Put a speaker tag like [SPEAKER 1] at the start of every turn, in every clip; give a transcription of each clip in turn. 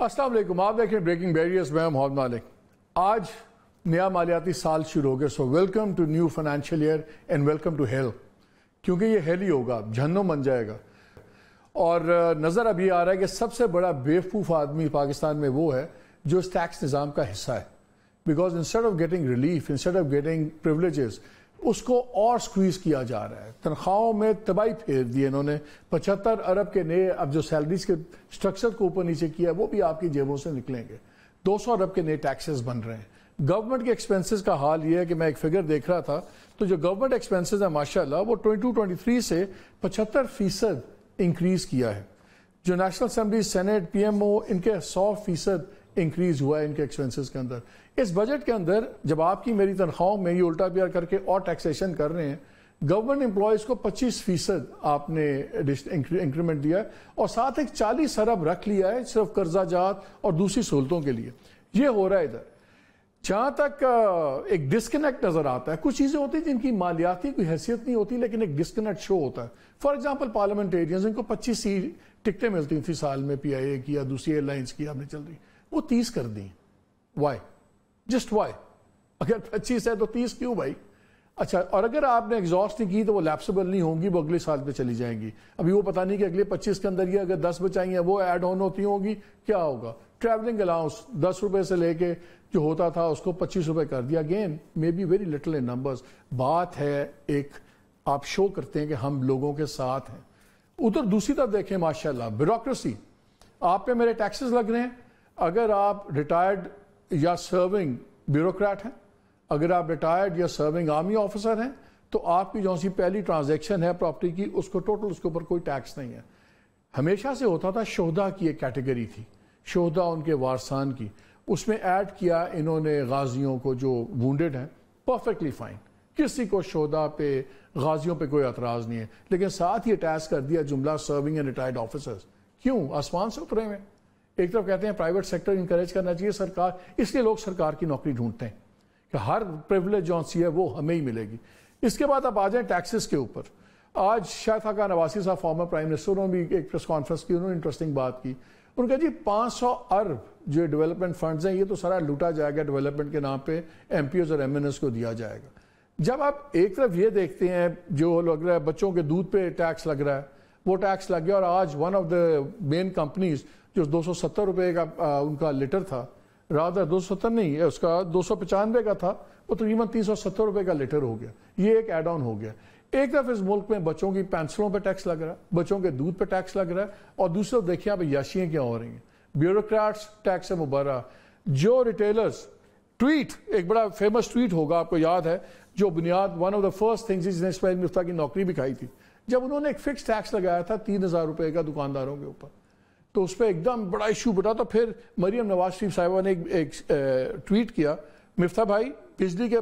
[SPEAKER 1] السلام علیکم، آپ دیکھیں بریکنگ بیریئرز میں محمد مالک۔ آج نیا مالیاتی سال شروع ہو گیا، so welcome to new financial year and welcome to hell, کیونکہ یہ ہیل ہی ہوگا، جہنم بن جائے گا۔ اور نظر ابھی آ رہا ہے کہ سب سے بڑا بیوقوف آدمی پاکستان میں وہ ہے جو اس ٹیکس نظام کا حصہ ہے، because instead of getting relief, instead of getting privileges, اس کو اور سکویز کیا جا رہا ہے۔ تنخواہوں میں تباہی پھیر دی انہوں نے، 75 ارب کے نئے اب جو سیلریز کے سٹرکچر کو اوپر نیچے کیا ہے وہ بھی آپ کی جیبوں سے نکلیں گے۔ 200 ارب کے نئے ٹیکسز بن رہے ہیں۔ گورنمنٹ کے ایکسپینسز کا حال یہ ہے کہ میں ایک فگر دیکھ رہا تھا تو جو گورنمنٹ ایکسپینسز ہیں ماشاءاللہ وہ 22-23 سے 75% انکریز کیا ہے۔ جو national assembly, senate, P M O, ان کے 100% انکریز ہوا ہے ان کے ایکسپینسز کے اندر۔ اس بجٹ کے اندر جب آپ کی میری تنخواہوں میں یہ الٹا پیار کر کے اور ٹیکسیشن کر رہے ہیں، گورنمنٹ امپلائیز کو 25% آپ نے انکریمنٹ دیا ہے اور ساتھ ایک 40 ارب رکھ لیا ہے صرف قرضہ جات اور دوسری سہولتوں کے لیے۔ یہ ہو رہا ہے ادھر۔ جہاں تک ایک ڈسکنیکٹ نظر آتا ہے، کچھ چیزیں ہوتی ہیں جن کی مالیاتی کوئی حیثیت نہیں ہوتی لیکن ایک ڈسکنیکٹ شو ہوتا ہے۔ فار ایگزامپل پارلیمنٹیرینز، ان کو 25 ٹکٹیں ملتی تھیں سال میں، پی آئی اے کی یا دوسری ایئر لائنس کی، آپ نے چل رہی، وہ 30 کر دی۔ وائی؟ Just Y? اگر 25 ہے تو 30 کیوں بھائی؟ اچھا، اور اگر آپ نے ایگزاسٹ نہیں کی تو وہ لیپسیبل نہیں ہوں گی، وہ اگلے سال پہ چلی جائیں گی۔ ابھی وہ پتہ نہیں کہ اگلے 25 کے اندر یہ اگر 10 بچائی ہیں وہ ایڈ آن ہوتی ہوں گی، کیا ہوگا؟ ٹریولنگ الاؤنس 10 روپے سے لے کے جو ہوتا تھا اس کو 25 روپے کر دیا۔ Again may be very little in numbers, بات ہے ایک آپ شو کرتے ہیں کہ ہم لوگوں کے ساتھ ہیں۔ ادھر دوسری طرف دیکھیں ماشاءاللہ بیوروکریسی، آپ پہ میرے ٹیکسز لگ رہے ہیں۔ اگر آپ ریٹائرڈ یا سرونگ بیوروکریٹ ہیں، اگر آپ ریٹائرڈ یا سرونگ آرمی آفیسر ہیں تو آپ کی جو سی پہلی ٹرانزیکشن ہے پراپرٹی کی، اس کو ٹوٹل اس کے اوپر کوئی ٹیکس نہیں ہے۔ ہمیشہ سے ہوتا تھا، شہداء کی ایک کیٹیگری تھی، شہداء ان کے وارثان کی، اس میں ایڈ کیا انہوں نے غازیوں کو جو وونڈڈ ہیں، پرفیکٹلی فائن، کسی کو شہداء پہ، غازیوں پہ کوئی اعتراض نہیں ہے، لیکن ساتھ ہی اٹیچ کر دیا جملہ سرونگ اینڈ ریٹائرڈ آفیسرز۔ کیوں؟ آسمان سے اترے ہوئے۔ ایک طرف کہتے ہیں پرائیویٹ سیکٹر انکریج کرنا چاہیے سرکار، اس لیے لوگ سرکار کی نوکری ڈھونڈتے ہیں کہ ہر پریولیج جو سی ہے وہ ہمیں ہی ملے گی۔ اس کے بعد آپ آ جائیں ٹیکسز کے اوپر۔ آج شاہد خاقان عباسی صاحب فارمر پرائم منسٹر، انہوں نے بھی ایک پریس کانفرنس کی، انہوں نے انٹرسٹنگ بات کی۔ انہوں نے کہا جی 500 ارب جو ڈیولپمنٹ فنڈز ہیں یہ تو سارا لوٹا جائے گا، ڈیولپمنٹ کے نام پہ ایم پی اوز اور ایم این ایس کو دیا جائے گا۔ جب آپ ایک طرف یہ دیکھتے ہیں جو لگ رہا ہے بچوں کے دودھ پہ ٹیکس لگ رہا ہے، وہ ٹیکس لگ گیا، اور آج one of the main companies جو 270 روپے کا ان کا لیٹر تھا، رادر 270 نہیں ہے، اس کا 295 کا تھا، وہ تقریباً 370 روپے کا لیٹر ہو گیا۔ یہ ایک ایڈ آن ہو گیا۔ ایک طرف اس ملک میں بچوں کی پینسلوں پہ ٹیکس لگ رہا ہے، بچوں کے دودھ پہ ٹیکس لگ رہا ہے، اور دوسری طرف دیکھیں آپ یاشیاں کیا ہو رہی ہیں، بیوروکریٹس ٹیکس سے مبرہ۔ جو ریٹیلرز، ٹویٹ ایک بڑا فیمس ٹویٹ ہوگا آپ کو یاد ہے، جو بنیاد one of the first things جس نے اسماعیل مفتیٰ کی نوکری بھی کھائی تھی، جب انہوں نے ایک فکس ٹیکس لگایا تھا 3000 روپے کا دکانداروں کے اوپر، تو اس پہ ایک دم بڑا ایشو بٹا۔ تو پھر مریم نواز شریف صاحبہ نے ایک ٹویٹ کیا، مفتیٰ بھائی بجلی کے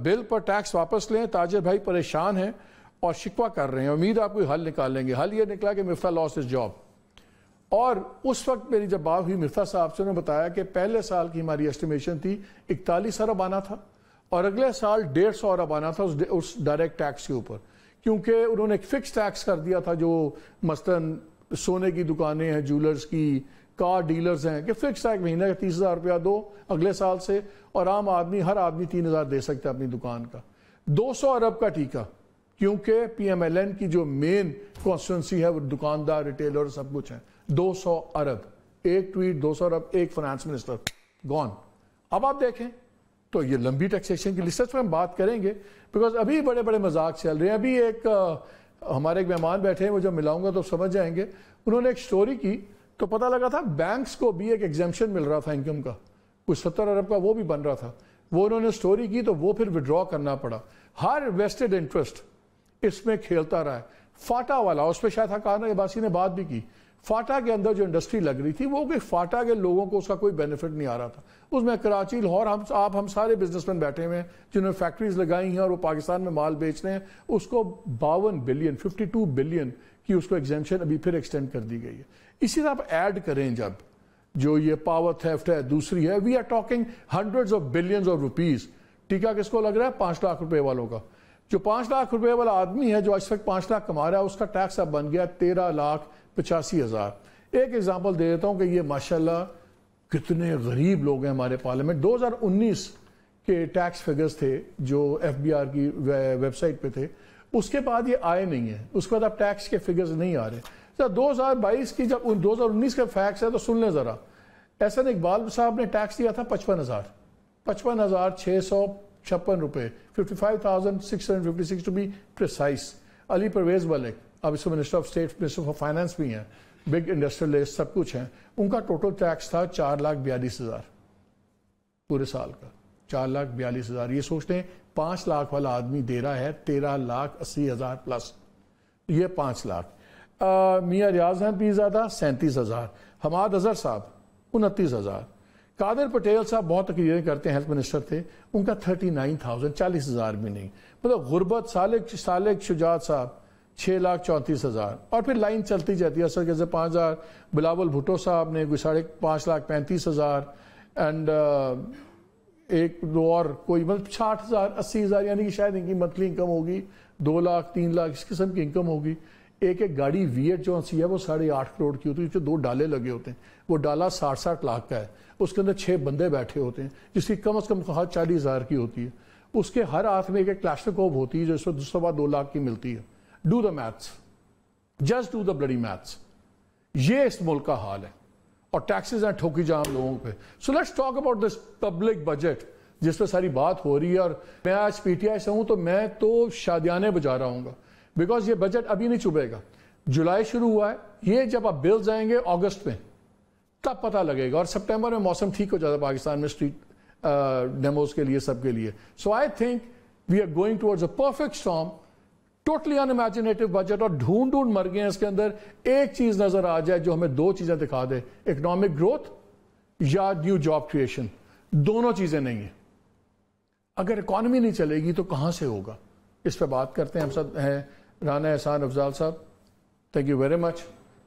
[SPEAKER 1] بل پر ٹیکس واپس لیں، تاجر بھائی پریشان ہیں اور شکوہ کر رہے ہیں، امید آپ کوئی حل نکالیں گے۔ حل یہ نکلا کہ مفتیٰ لاس ہز جاب۔ اور اس وقت میری جب بات ہوئی مفتیٰ صاحب سے، انہوں نے بتایا کہ پہلے سال کی ہماری ایسٹیمیشن تھی 41 ارب آنا تھا، اور اگلے سال 150 ارب آنا تھا اس ڈائریکٹ ٹیکس کے اوپر، کیونکہ انہوں نے ایک فکس ٹیکس کر دیا تھا، جو مثلاً سونے کی دکانیں ہیں، جولرز کی، کار ڈیلرز ہیں، کہ فکس ٹیکس مہینے کا 30,000 روپیہ دو اگلے سال سے، اور عام آدمی ہر آدمی 3,000 دے سکتا ہے اپنی دکان کا۔ 200 ارب کا ٹیکہ، کیونکہ پی ایم ایل این کی جو مین کانسٹیٹوئنسی ہے وہ دکاندار، ریٹیلر، سب کچھ ہیں۔ 200 ارب، ایک ٹویٹ 200 ارب، ایک فائنانس منسٹر گون۔ اب آپ دیکھیں تو یہ لمبی ٹیکسیشن کی لسٹ پہ ہم بات کریں گے، بیکاز ابھی بڑے بڑے مذاق چل رہے ہیں۔ ابھی ایک ہمارے ایک مہمان بیٹھے ہیں، وہ جب ملاؤں گا تو سمجھ جائیں گے، انہوں نے ایک سٹوری کی تو پتہ لگا تھا بینکس کو بھی ایک ایگزمپشن مل رہا تھا انکم کا، کچھ 70 ارب کا وہ بھی بن رہا تھا۔ وہ انہوں نے سٹوری کی تو وہ پھر وڈرا کرنا پڑا۔ ہر ویسٹڈ انٹرسٹ اس میں کھیلتا رہا ہے۔ فاٹا والا، اس پہ شاید خاقان عباسی نے بات بھی کی، فاٹا کے اندر جو انڈسٹری لگ رہی تھی وہ کہ فاٹا کے لوگوں کو اس کا کوئی بینیفٹ نہیں آ رہا تھا۔ اس میں کراچی، لاہور، ہم سارے بزنس مین بیٹھے ہوئے ہیں جنہوں نے فیکٹریز لگائی ہیں اور وہ پاکستان میں مال بیچ رہے ہیں، اس کو 52 بلین 52 بلین کی اس کو ایگزمپشن ابھی پھر ایکسٹینڈ کر دی گئی ہے۔ اسی طرح آپ ایڈ کریں جب جو یہ پاور تھیفٹ ہے دوسری ہے، we are talking hundreds of billions of rupees. ٹیکہ کس کو لگ رہا ہے؟ 5 لاکھ روپے والوں کا۔ جو 5 لاکھ روپے والا آدمی ہے جو اس وقت 5 لاکھ کما رہا ہے، اس کا ٹیکس اب بن گیا 13,85,000۔ ایک ایگزامپل دے دیتا ہوں کہ یہ ماشاءاللہ کتنے غریب لوگ ہیں ہمارے پارلیمنٹ. 2019 کے ٹیکس فگرز تھے جو ایف بی آر کی ویب سائٹ پہ تھے, اس کے بعد یہ آئے نہیں ہیں, اس کے بعد اب ٹیکس کے فگرز نہیں آ رہے. 2022 کی جب 2019 کا فیکٹس ہے تو سن لیں ذرا. احسن اقبال صاحب نے ٹیکس دیا تھا 55,656 روپے, 55,656 ٹو بی پریسائز. علی پرویز ملک, اب اس کو minister of state, minister of finance بھی ہیں, بگ انڈسٹریلسٹ, سب کچھ ہیں, ان کا ٹوٹل ٹیکس تھا 4,42,000 پورے سال کا. 4,42,000. یہ سوچتے ہیں 5 لاکھ والا آدمی دے رہا ہے 13,80,000 پلس, یہ 5 لاکھ. میاں ریاض احمد پیرزادہ 37,000, حماد اظہر صاحب 29,000, قادر پٹیل صاحب بہت تقریریں کرتے ہیں, ہیلتھ منسٹر تھے, ان کا 39,000, 40,000 بھی نہیں. مطلب غربت. سالک شجاعت صاحب 6,34,000, اور پھر لائن چلتی جاتی ہے. اصل کے 5,000. بلاول بھٹو صاحب نے کوئی 5,35,000, اینڈ ایک دو اور کوئی مطلب 60,000 80,000, یعنی کہ شاید ان کی منتھلی انکم ہوگی 2 لاکھ 3 لاکھ اس قسم کی انکم ہوگی. ایک گاڑی ویٹ جو سی ہے وہ 8.5 کروڑ کی ہوتی ہے, اس کے 2 ڈالے لگے ہوتے ہیں, وہ ڈالا 60 لاکھ کا ہے, اس کے اندر 6 بندے بیٹھے ہوتے ہیں, جس کی کم از کم 40,000 کی ہوتی ہے. اس کے ہر ہاتھ میں ایک کلاشنکوف ہوتی ہے جو اس وقت 2 لاکھ کی ملتی ہے. Do the maths, just do the bloody maths. یہ اس ملک کا حال ہے, اور ٹیکسز ہیں ٹھوکی جام لوگوں پہ. So let's talk about this public budget جس پہ ساری بات ہو رہی ہے. اور میں آج پی ٹی آئی سے ہوں تو میں تو شادیانے بجا رہا ہوں گا, بیکاز یہ بجٹ ابھی نہیں چبھے گا. جولائی شروع ہوا ہے, یہ جب اب بلز آئیں گے اگست میں تب پتہ لگے گا, اور سپٹمبر میں موسم ٹھیک ہو جاتا ہے پاکستان میں اسٹریٹ ڈیموز کے لیے, سب کے لیے. So I think we are going towards a perfect storm, totally unimaginative budget. اور ڈھونڈ مر گئے ہیں اس کے اندر. ایک چیز نظر آ جائے جو ہمیں 2 چیزیں دکھا دے, اکنامک گروتھ یا نیو جاب کریشن. دونوں چیزیں نہیں ہیں. اگر اکانومی نہیں چلے گی تو کہاں سے ہوگا؟ اس پہ بات کرتے ہیں. ہم سب ہیں رانا احسان افضال صاحب, تھینک یو ویری مچ.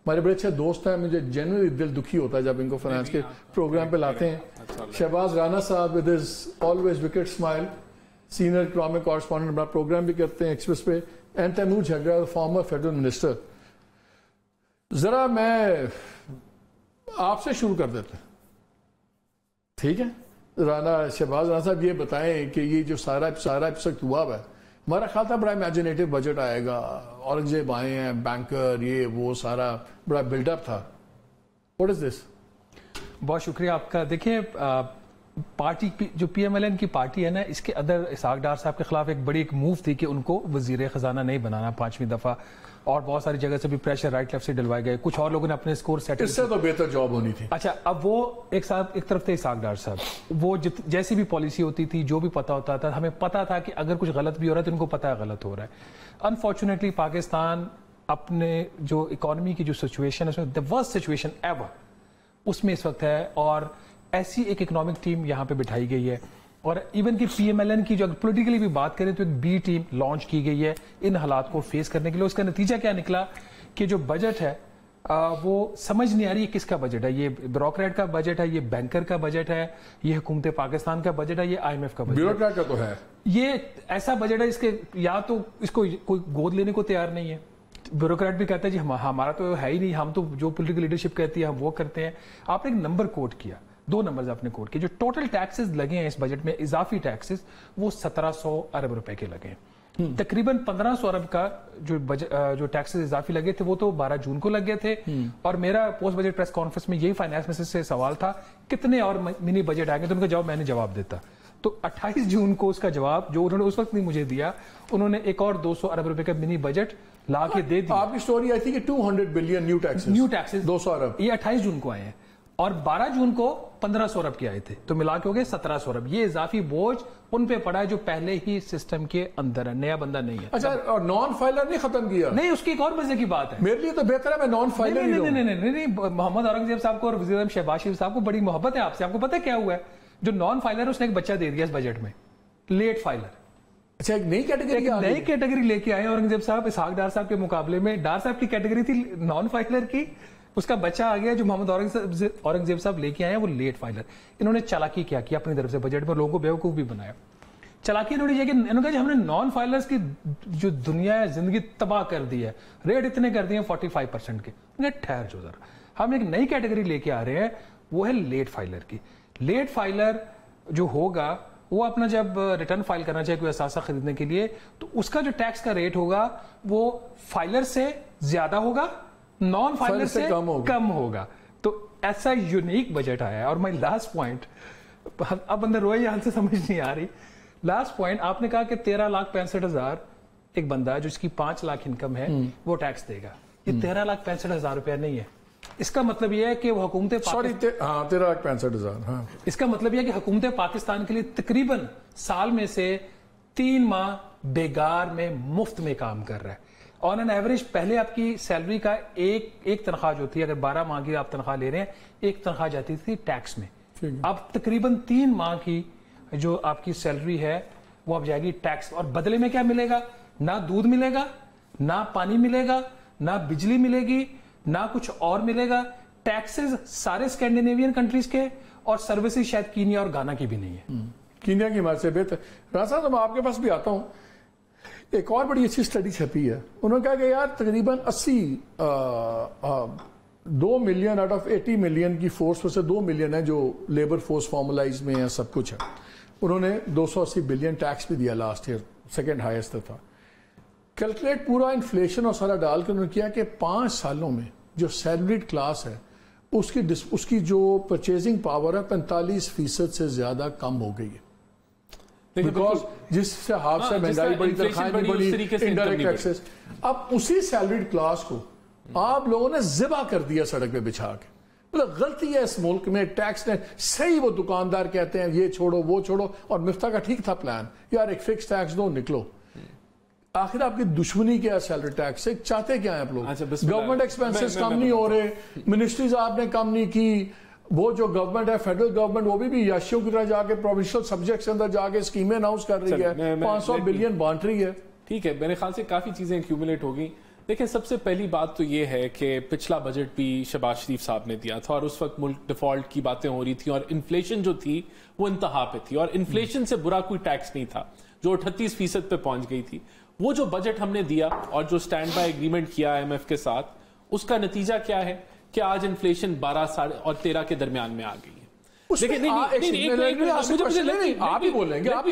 [SPEAKER 1] ہمارے بڑے اچھے دوست ہیں, مجھے جنرلی دل دکھی ہوتا ہے جب ان کو فائنانس کے پروگرام پہ لاتے ہیں. شہباز رانا صاحب with his always wicked smile, senior economic correspondent, بڑا پروگرام بھی کرتے ہیں ایکسپریس پہ. And Taimur Jhagra, former federal minister. ذرا میں آپ سے شروع کر دیتے ہیں, ٹھیک ہے؟ شہباز رانا صاحب یہ بتائیں کہ یہ جو سارا اس وقت ہوا ہے, ہمارا خیال تھا بڑا امیجنیٹو بجٹ آئے گا, اورنگزیب آئے ہیں, بینکر, یہ وہ سارا بڑا بلڈ اپ تھا. واٹ از دس؟
[SPEAKER 2] بہت شکریہ آپ کا. دیکھیں پارٹی جو پی ایم ایل این کی پارٹی ہے نا, اس کے ادر اسحاق ڈار صاحب کے خلاف ایک بڑی موو تھی کہ ان کو وزیر خزانہ نہیں بنانا 5ویں دفعہ, اور بہت ساری جگہ سے بھی پریشر رائٹ لیفٹ سے ڈلوائے گئے. کچھ اور لوگوں نے اپنے اسکور سیٹ,
[SPEAKER 1] اس سے تو بہتر جاب ہونی تھی.
[SPEAKER 2] اچھا, اب وہ ایک طرف تھے اسحاق ڈار صاحب, وہ جیسی بھی پالیسی ہوتی تھی, جو بھی پتا ہوتا تھا, ہمیں پتا تھا کہ اگر کچھ غلط بھی ہو رہا ہے تو ان کو پتا ہے غلط ہو رہا ہے. انفارچونیٹلی پاکستان اپنے جو اکانومی کی جو سچویشن ہے, اس میں the worst situation ever اس میں اس وقت ہے, اور ایسی ایک اکنامک ٹیم یہاں پہ بٹھائی گئی ہے. اور ایون کہ پی ایم ایل این کی جو اگر پولیٹیکلی بھی بات کریں تو ایک بی ٹیم لانچ کی گئی ہے ان حالات کو فیس کرنے کے لیے. اس کا نتیجہ کیا نکلا کہ جو بجٹ ہے وہ سمجھ نہیں آ رہی ہے کس کا بجٹ ہے. یہ بیوروکریٹ کا بجٹ ہے, یہ بینکر کا بجٹ ہے, یہ حکومت پاکستان کا بجٹ ہے, یہ آئی ایم ایف کا بجٹ ہے.
[SPEAKER 1] بیوروکریٹ کا تو ہے.
[SPEAKER 2] یہ ایسا بجٹ ہے اس کے یا تو اس کو کوئی گود لینے کو تیار نہیں ہے. بیوروکریٹ بھی کہتا ہے جی ہمارا تو ہے ہی نہیں, ہم تو جو پولیٹیکل لیڈرشپ کہتی ہے ہم وہ کرتے ہیں. آپ نے ایک نمبر کوٹ کیا, 2 نمبرز آپ نے کوٹ کیے. جو ٹوٹل ٹیکسز لگے ہیں اس بجٹ میں, اضافی ٹیکسز, وہ 1700 ارب روپے کے لگے ہیں. تقریباً 1500 ارب کا جو ٹیکسز اضافی لگے تھے وہ تو 12 جون کو لگ گئے تھے. اور میرا پوسٹ بجٹ پریس کانفرنس میں یہی فائنانس منسٹر سے سوال تھا کتنے اور منی بجٹ آئیں گے, تو ان کا جواب میں نے جواب دیتا. تو 28 جون کو اس کا جواب جو انہوں نے اس وقت نہیں مجھے دیا, انہوں نے ایک اور 200 ارب روپے کا منی بجٹ لا کے دے دیا.
[SPEAKER 1] آپ کی سٹوری آئی تھی کہ 200 بلین نیو ٹیکسز 200 ارب,
[SPEAKER 2] یہ 28 جون کو آئے ہیں, اور 12 جون کو 1500 ارب کے آئے تھے, تو ملا کے ہو گئے 1700 ارب. یہ اضافی بوجھ ان پہ پڑا ہے جو پہلے ہی سسٹم کے اندر ہے, نیا بندہ نہیں ہے.
[SPEAKER 1] اچھا, اور نان فائلر نہیں ختم کیا؟
[SPEAKER 2] نہیں, اس کی ایک اور مزے کی بات ہے.
[SPEAKER 1] میرے لیے تو بہتر ہے میں نان فائلر ہی ہوں.
[SPEAKER 2] نہیں, محمد اورنگزیب صاحب کو اور وزیر اعظم شہباز شریف صاحب کو بڑی محبت ہے آپ سے. آپ کو پتہ ہے کیا ہوا ہے؟ جو نان فائلر ہے اس نے ایک بچہ دے دیا اس بجٹ میں, لیٹ فائلر.
[SPEAKER 1] اچھا, ایک نئی
[SPEAKER 2] کیٹیگری لے کے آئے اورنگزیب صاحب اسحاق ڈار صاحب کے مقابلے میں. ڈار صاحب کی کیٹیگری تھی نان فائلر کی, اس کا بچہ آ گیا جو محمد اورنگزیب صاحب لے کے آئے ہیں, وہ لیٹ فائلر. انہوں نے چالاکی کیا اپنی طرف سے بجٹ میں, لوگوں کو بیوقوف بھی بنایا. چالاکی انہوں نے یہ کہ انہوں نے کہا ہم نے نان فائلرز کی جو دنیا ہے زندگی تباہ کر دی ہے, ریٹ اتنے کر دیے 45% کے. ٹھہر جو ذرا, ہم ایک نئی کیٹیگری لے کے آ رہے ہیں, وہ ہے لیٹ فائلر کی. لیٹ فائلر جو ہوگا وہ اپنا جب ریٹرن فائل کرنا چاہے کوئی اثاثہ خریدنے کے لیے, تو اس کا جو ٹیکس کا ریٹ ہوگا وہ فائلر سے زیادہ ہوگا, نان فائلر سے کم ہوگا. تو ایسا یونیک بجٹ آیا ہے. اور مائی لاسٹ پوائنٹ, اب اندر روئے یہاں سے سمجھ نہیں آ رہی, لاسٹ پوائنٹ آپ نے کہا کہ 13,65,000 ایک بندہ جو اس کی 5 لاکھ انکم ہے وہ ٹیکس دے گا. یہ 13,65,000 روپیہ نہیں ہے. اس کا مطلب یہ ہے کہ وہ حکومت
[SPEAKER 1] 13,65,000.
[SPEAKER 2] اس کا مطلب یہ ہے کہ حکومت پاکستان کے لیے تقریباً سال میں سے 3 ماہ بیگار میں مفت میں کام کر رہا ہے. آن این ایوریج پہلے آپ کی سیلری کا ایک تنخواہ جو تھی, اگر 12 ماہ کی آپ تنخواہ لے رہے ہیں, ایک تنخواہ جاتی تھی ٹیکس میں. اب تقریباً 3 ماہ کی جو آپ کی سیلری ہے وہ اب جائے گی ٹیکس. اور بدلے میں کیا ملے گا؟ نہ دودھ ملے گا, نہ پانی ملے گا, نہ بجلی ملے گی, نہ کچھ اور ملے گا. ٹیکسز سارے اسکینڈینیوین کنٹریز کے, اور سروسز شاید کینیا اور گانا کی بھی نہیں ہے.
[SPEAKER 1] کینیا کی مارکیٹ سے بہتر. راز صاحب میں آپ کے پاس بھی آتا ہوں. ایک اور بڑی اچھی اسٹڈی چھپی ہے, انہوں نے کہا کہ یار تقریباً 2 ملین آؤٹ آف 80 ملین کی فورس میں سے 2 ملین ہے جو لیبر فورس فارملائز میں ہے, سب کچھ ہے. انہوں نے 280 بلین ٹیکس بھی دیا لاسٹ ایئر, سیکنڈ ہائیسٹ تھا. کیلکولیٹ پورا انفلیشن اور سارا ڈال کے انہوں نے کیا کہ 5 سالوں میں جو سیلریڈ کلاس ہے اس کی جو پرچیزنگ پاور ہے 45% سے زیادہ کم ہو گئی ہے. بیکاز جس سے ہاتھ سے مہنگائی بڑی, تنخواہیں بڑی, انڈائریکٹ ٹیکسز. اب اسی سیلریڈ کلاس کو آپ لوگوں نے ذبح کر دیا سڑک پہ بچھا کے. مطلب غلطی ہے اس ملک میں ٹیکس نے. صحیح وہ دکاندار کہتے ہیں یہ چھوڑو وہ چھوڑو, اور مفتاح کا ٹھیک تھا پلان, یار ایک فکس ٹیکس دو نکلو. آخر آپ کی دشمنی کیا ہے سیلری ٹیکس سے؟ چاہتے کیا ہیں آپ لوگ؟ گورنمنٹ ایکسپینسز کم نہیں ہو رہے, منسٹریز آپ نے کم نہیں کی. وہ جو گورنمنٹ ہے فیڈرل گورنمنٹ وہ بھی یاشیوں کی طرح جا کے پروونشل سبجیکٹس کے اندر جا کے اسکیمیں اناؤنس کر رہی ہے, 500 بلین بانٹ رہی ہے.
[SPEAKER 3] ٹھیک ہے, میرے خیال سے کافی چیزیں ایکیومولیٹ ہو گئی. دیکھیں سب سے پہلی بات تو یہ ہے کہ پچھلا بجٹ بھی شہباز شریف صاحب نے دیا تھا, اور اس وقت ملک ڈیفالٹ کی باتیں ہو رہی تھیں, اور انفلیشن جو تھی وہ انتہا پہ تھی, اور انفلیشن سے برا کوئی ٹیکس نہیں تھا جو 38% پہ پہنچ گئی تھی. وہ جو بجٹ ہم نے دیا اور جو سٹینڈ بائی ایگریمنٹ کیا IMF کے ساتھ, اس کا نتیجہ کیا ہے کہ آج انفلیشن 12 اور 13 کے درمیان میں آ گئی ہے.
[SPEAKER 1] آپ ہی بولیں گے آپ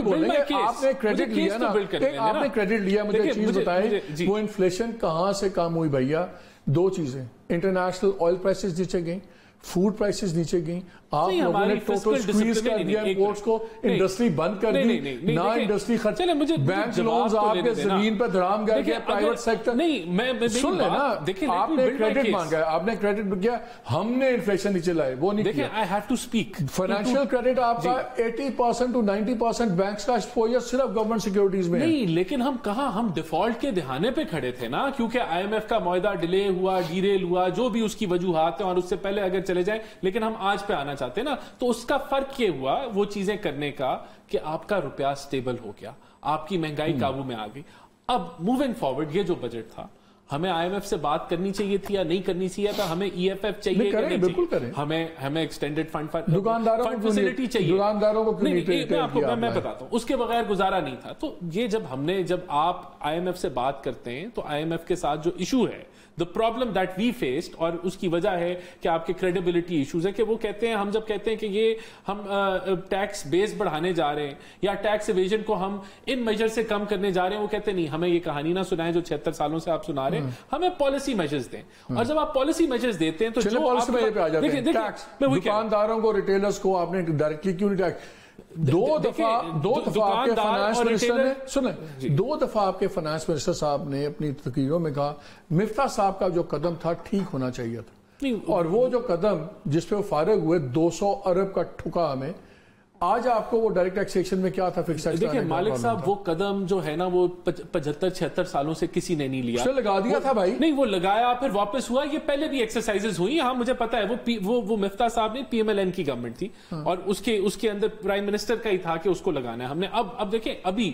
[SPEAKER 1] نے کریڈٹ لیا نا, آپ نے کریڈٹ لیا. مجھے چیز بتائیں وہ انفلیشن کہاں سے کم ہوئی بھیا؟ 2 چیزیں, انٹرنیشنل آئل پرائسز نیچے گئیں, فوڈ پرائسز نیچے گئیں, آپ لوگوں نے ٹوٹل سکویز کر دیا امپورٹس کو, انڈسٹری بند کر دی, نہ انڈسٹری خرچ, بینک لونز آپ کے زمین پہ دھڑام گئے کہ پرائیویٹ سیکٹر. سن لیں نا, آپ نے کریڈٹ مانگا ہے, آپ نے کریڈٹ کیا, ہم نے انفلیشن نیچے لائے, وہ نہیں کیا.
[SPEAKER 3] I have to speak.
[SPEAKER 1] Financial credit آپ کا 80% to 90% بینکس کا ایکسپوجر صرف گورنمنٹ سیکیورٹیز میں ہے.
[SPEAKER 3] نہیں, لیکن ہم کہاں, ہم ڈیفالٹ کے دہانے پہ کھڑے تھے نا, کیونکہ IMF کا معاہدہ ڈیلے ہوا, ڈیریل ہوا, جو بھی اس کی وجوہات ہیں, اور اس سے پہلے اگر چلے جائیں, لیکن ہم آج پہ آنا چاہتے ہیں نا. تو اس کا فرق یہ ہوا وہ چیزیں کرنے کا کہ آپ کا روپیہ سٹیبل ہو گیا, آپ کی مہنگائی قابو میں آ گئی. اب موونگ فارورڈ یہ جو بجٹ تھا, ہمیں IMF سے بات کرنی چاہیے تھی یا نہیں کرنی چاہیے تھا, ہمیں EFF چاہیے کہ نہیں چاہیے, ہمیں ایکسٹینڈڈ فنڈ فیسلٹی چاہیے,
[SPEAKER 1] دکانداروں کو
[SPEAKER 3] میں بتاتا ہوں, اس کے بغیر گزارا نہیں تھا. تو یہ جب آپ IMF سے بات کرتے ہیں تو IMF کے ساتھ جو ایشو ہے, the problem that we faced, اور اس کی وجہ ہے کہ آپ کے کریڈیبلٹی ایشوز ہے, کہ وہ کہتے ہیں, ہم جب کہتے ہیں کہ یہ ہم ٹیکس بیس بڑھانے جا رہے ہیں یا ٹیکس ایویژن کو ہم ان میجر سے کم کرنے جا رہے ہیں, وہ کہتے ہیں نہیں, ہمیں یہ کہانی نہ سنائیں جو 76 سالوں سے آپ سنا رہے ہیں, ہمیں پالیسی میجرز دیں. اور جب آپ پالیسی میجرز دیتے ہیں تو
[SPEAKER 1] دکانداروں کو, ریٹیلرز کو آپ نے ڈائریکٹلی کیوں نہیں ٹیکس؟ 2 دفعہ آپ کے فائنانس منسٹر نے, سنیں, 2 دفعہ آپ کے فائنانس منسٹر صاحب نے اپنی تقریروں میں کہا مفتاح صاحب کا جو قدم تھا ٹھیک ہونا چاہیے تھا, اور وہ جو قدم جس پہ وہ فارغ ہوئے 200 ارب کا ٹھکا ہمیں. آج آپ کو وہ ڈائریکٹ ٹیکسیشن میں کیا تھا فکس ٹیکس؟
[SPEAKER 3] دیکھیں مالک صاحب, وہ قدم جو ہے نا وہ 75-76 سالوں سے کسی نے نہیں لیا.
[SPEAKER 1] اسے لگا دیا تھا بھائی.
[SPEAKER 3] نہیں, وہ لگایا پھر واپس ہوا. یہ پہلے بھی ایکسرسائزز ہوئی, ہاں مجھے پتا ہے. وہ مفتاح صاحب نے PMLN کی گورنمنٹ تھی, اور اس کے اندر پرائم منسٹر کا ہی تھا کہ اس کو لگانا ہے ہم نے. اب دیکھیں, ابھی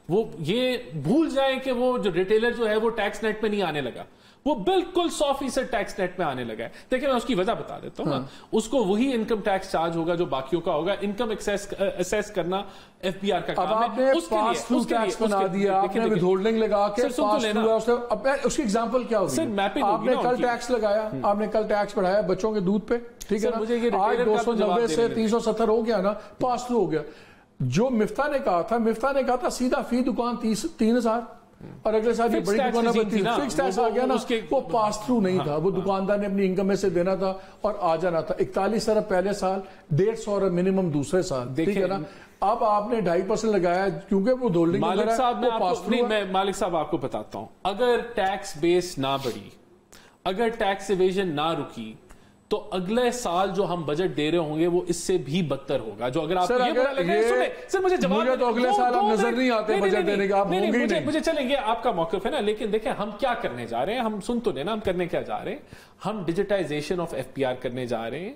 [SPEAKER 3] وہ یہ بھول جائیں کہ وہ جو ریٹیلر جو ہے وہ ٹیکس نیٹ پہ نہیں آنے لگا, وہ بالکل 100% ٹیکس نیٹ میں آنے لگا ہے. دیکھیں میں اس کی وجہ بتا دیتا ہوں. اس کو وہی انکم ٹیکس چارج ہوگا جو باقیوں کا ہوگا. انکم اسیس کرنا FBR کا کام ہے.
[SPEAKER 1] اب آپ نے پاس تھرو ٹیکس بنا دیا, آپ نے ود ہولڈنگ لگا کے پاس تھرو, اس کی ایگزامپل کیا ہوگی؟ آپ نے کل ٹیکس لگایا, آپ نے کل ٹیکس بڑھایا بچوں کے دودھ پہ, ٹھیک ہے نا, آج 290 سے 370 ہو گیا نا, پاس تھرو ہو گیا. جو مفتاح نے کہا تھا سیدھا فی دکان 3000 اور اگلے سال یہ بڑی دکانوں پہ فکس ٹیکس آ گیا نا, وہ پاس تھرو نہیں تھا, وہ دکاندار نے اپنی انکم میں سے دینا تھا اور آ جانا تھا. 41 ارب پہلے سال, 150 ارب منیمم دوسرے سال, ٹھیک ہے نا. اب آپ نے 2.5% لگایا کیونکہ وہ دولنگ
[SPEAKER 3] مالک صاحب آپ کو بتاتا ہوں, اگر ٹیکس بیس نہ بڑھی, اگر ٹیکس ایویژن نہ رکی, تو اگلے سال جو ہم بجٹ دے رہے ہوں گے وہ اس سے بھی بدتر ہوگا. جو اگر آپ کو یہ برا لگ رہا ہے, سر مجھے جواب
[SPEAKER 1] تو اگلے سال ہم نظر نہیں آتے بجٹ دینے کا, آپ ہوں گے نہیں.
[SPEAKER 3] مجھے چلیں گے آپ کا موقف ہے نا, لیکن دیکھیں ہم کیا کرنے جا رہے ہیں, ہم سن تو لینا ہم کرنے کیا جا رہے ہیں. ہم ڈیجیٹائزیشن آف FBR کرنے جا رہے ہیں.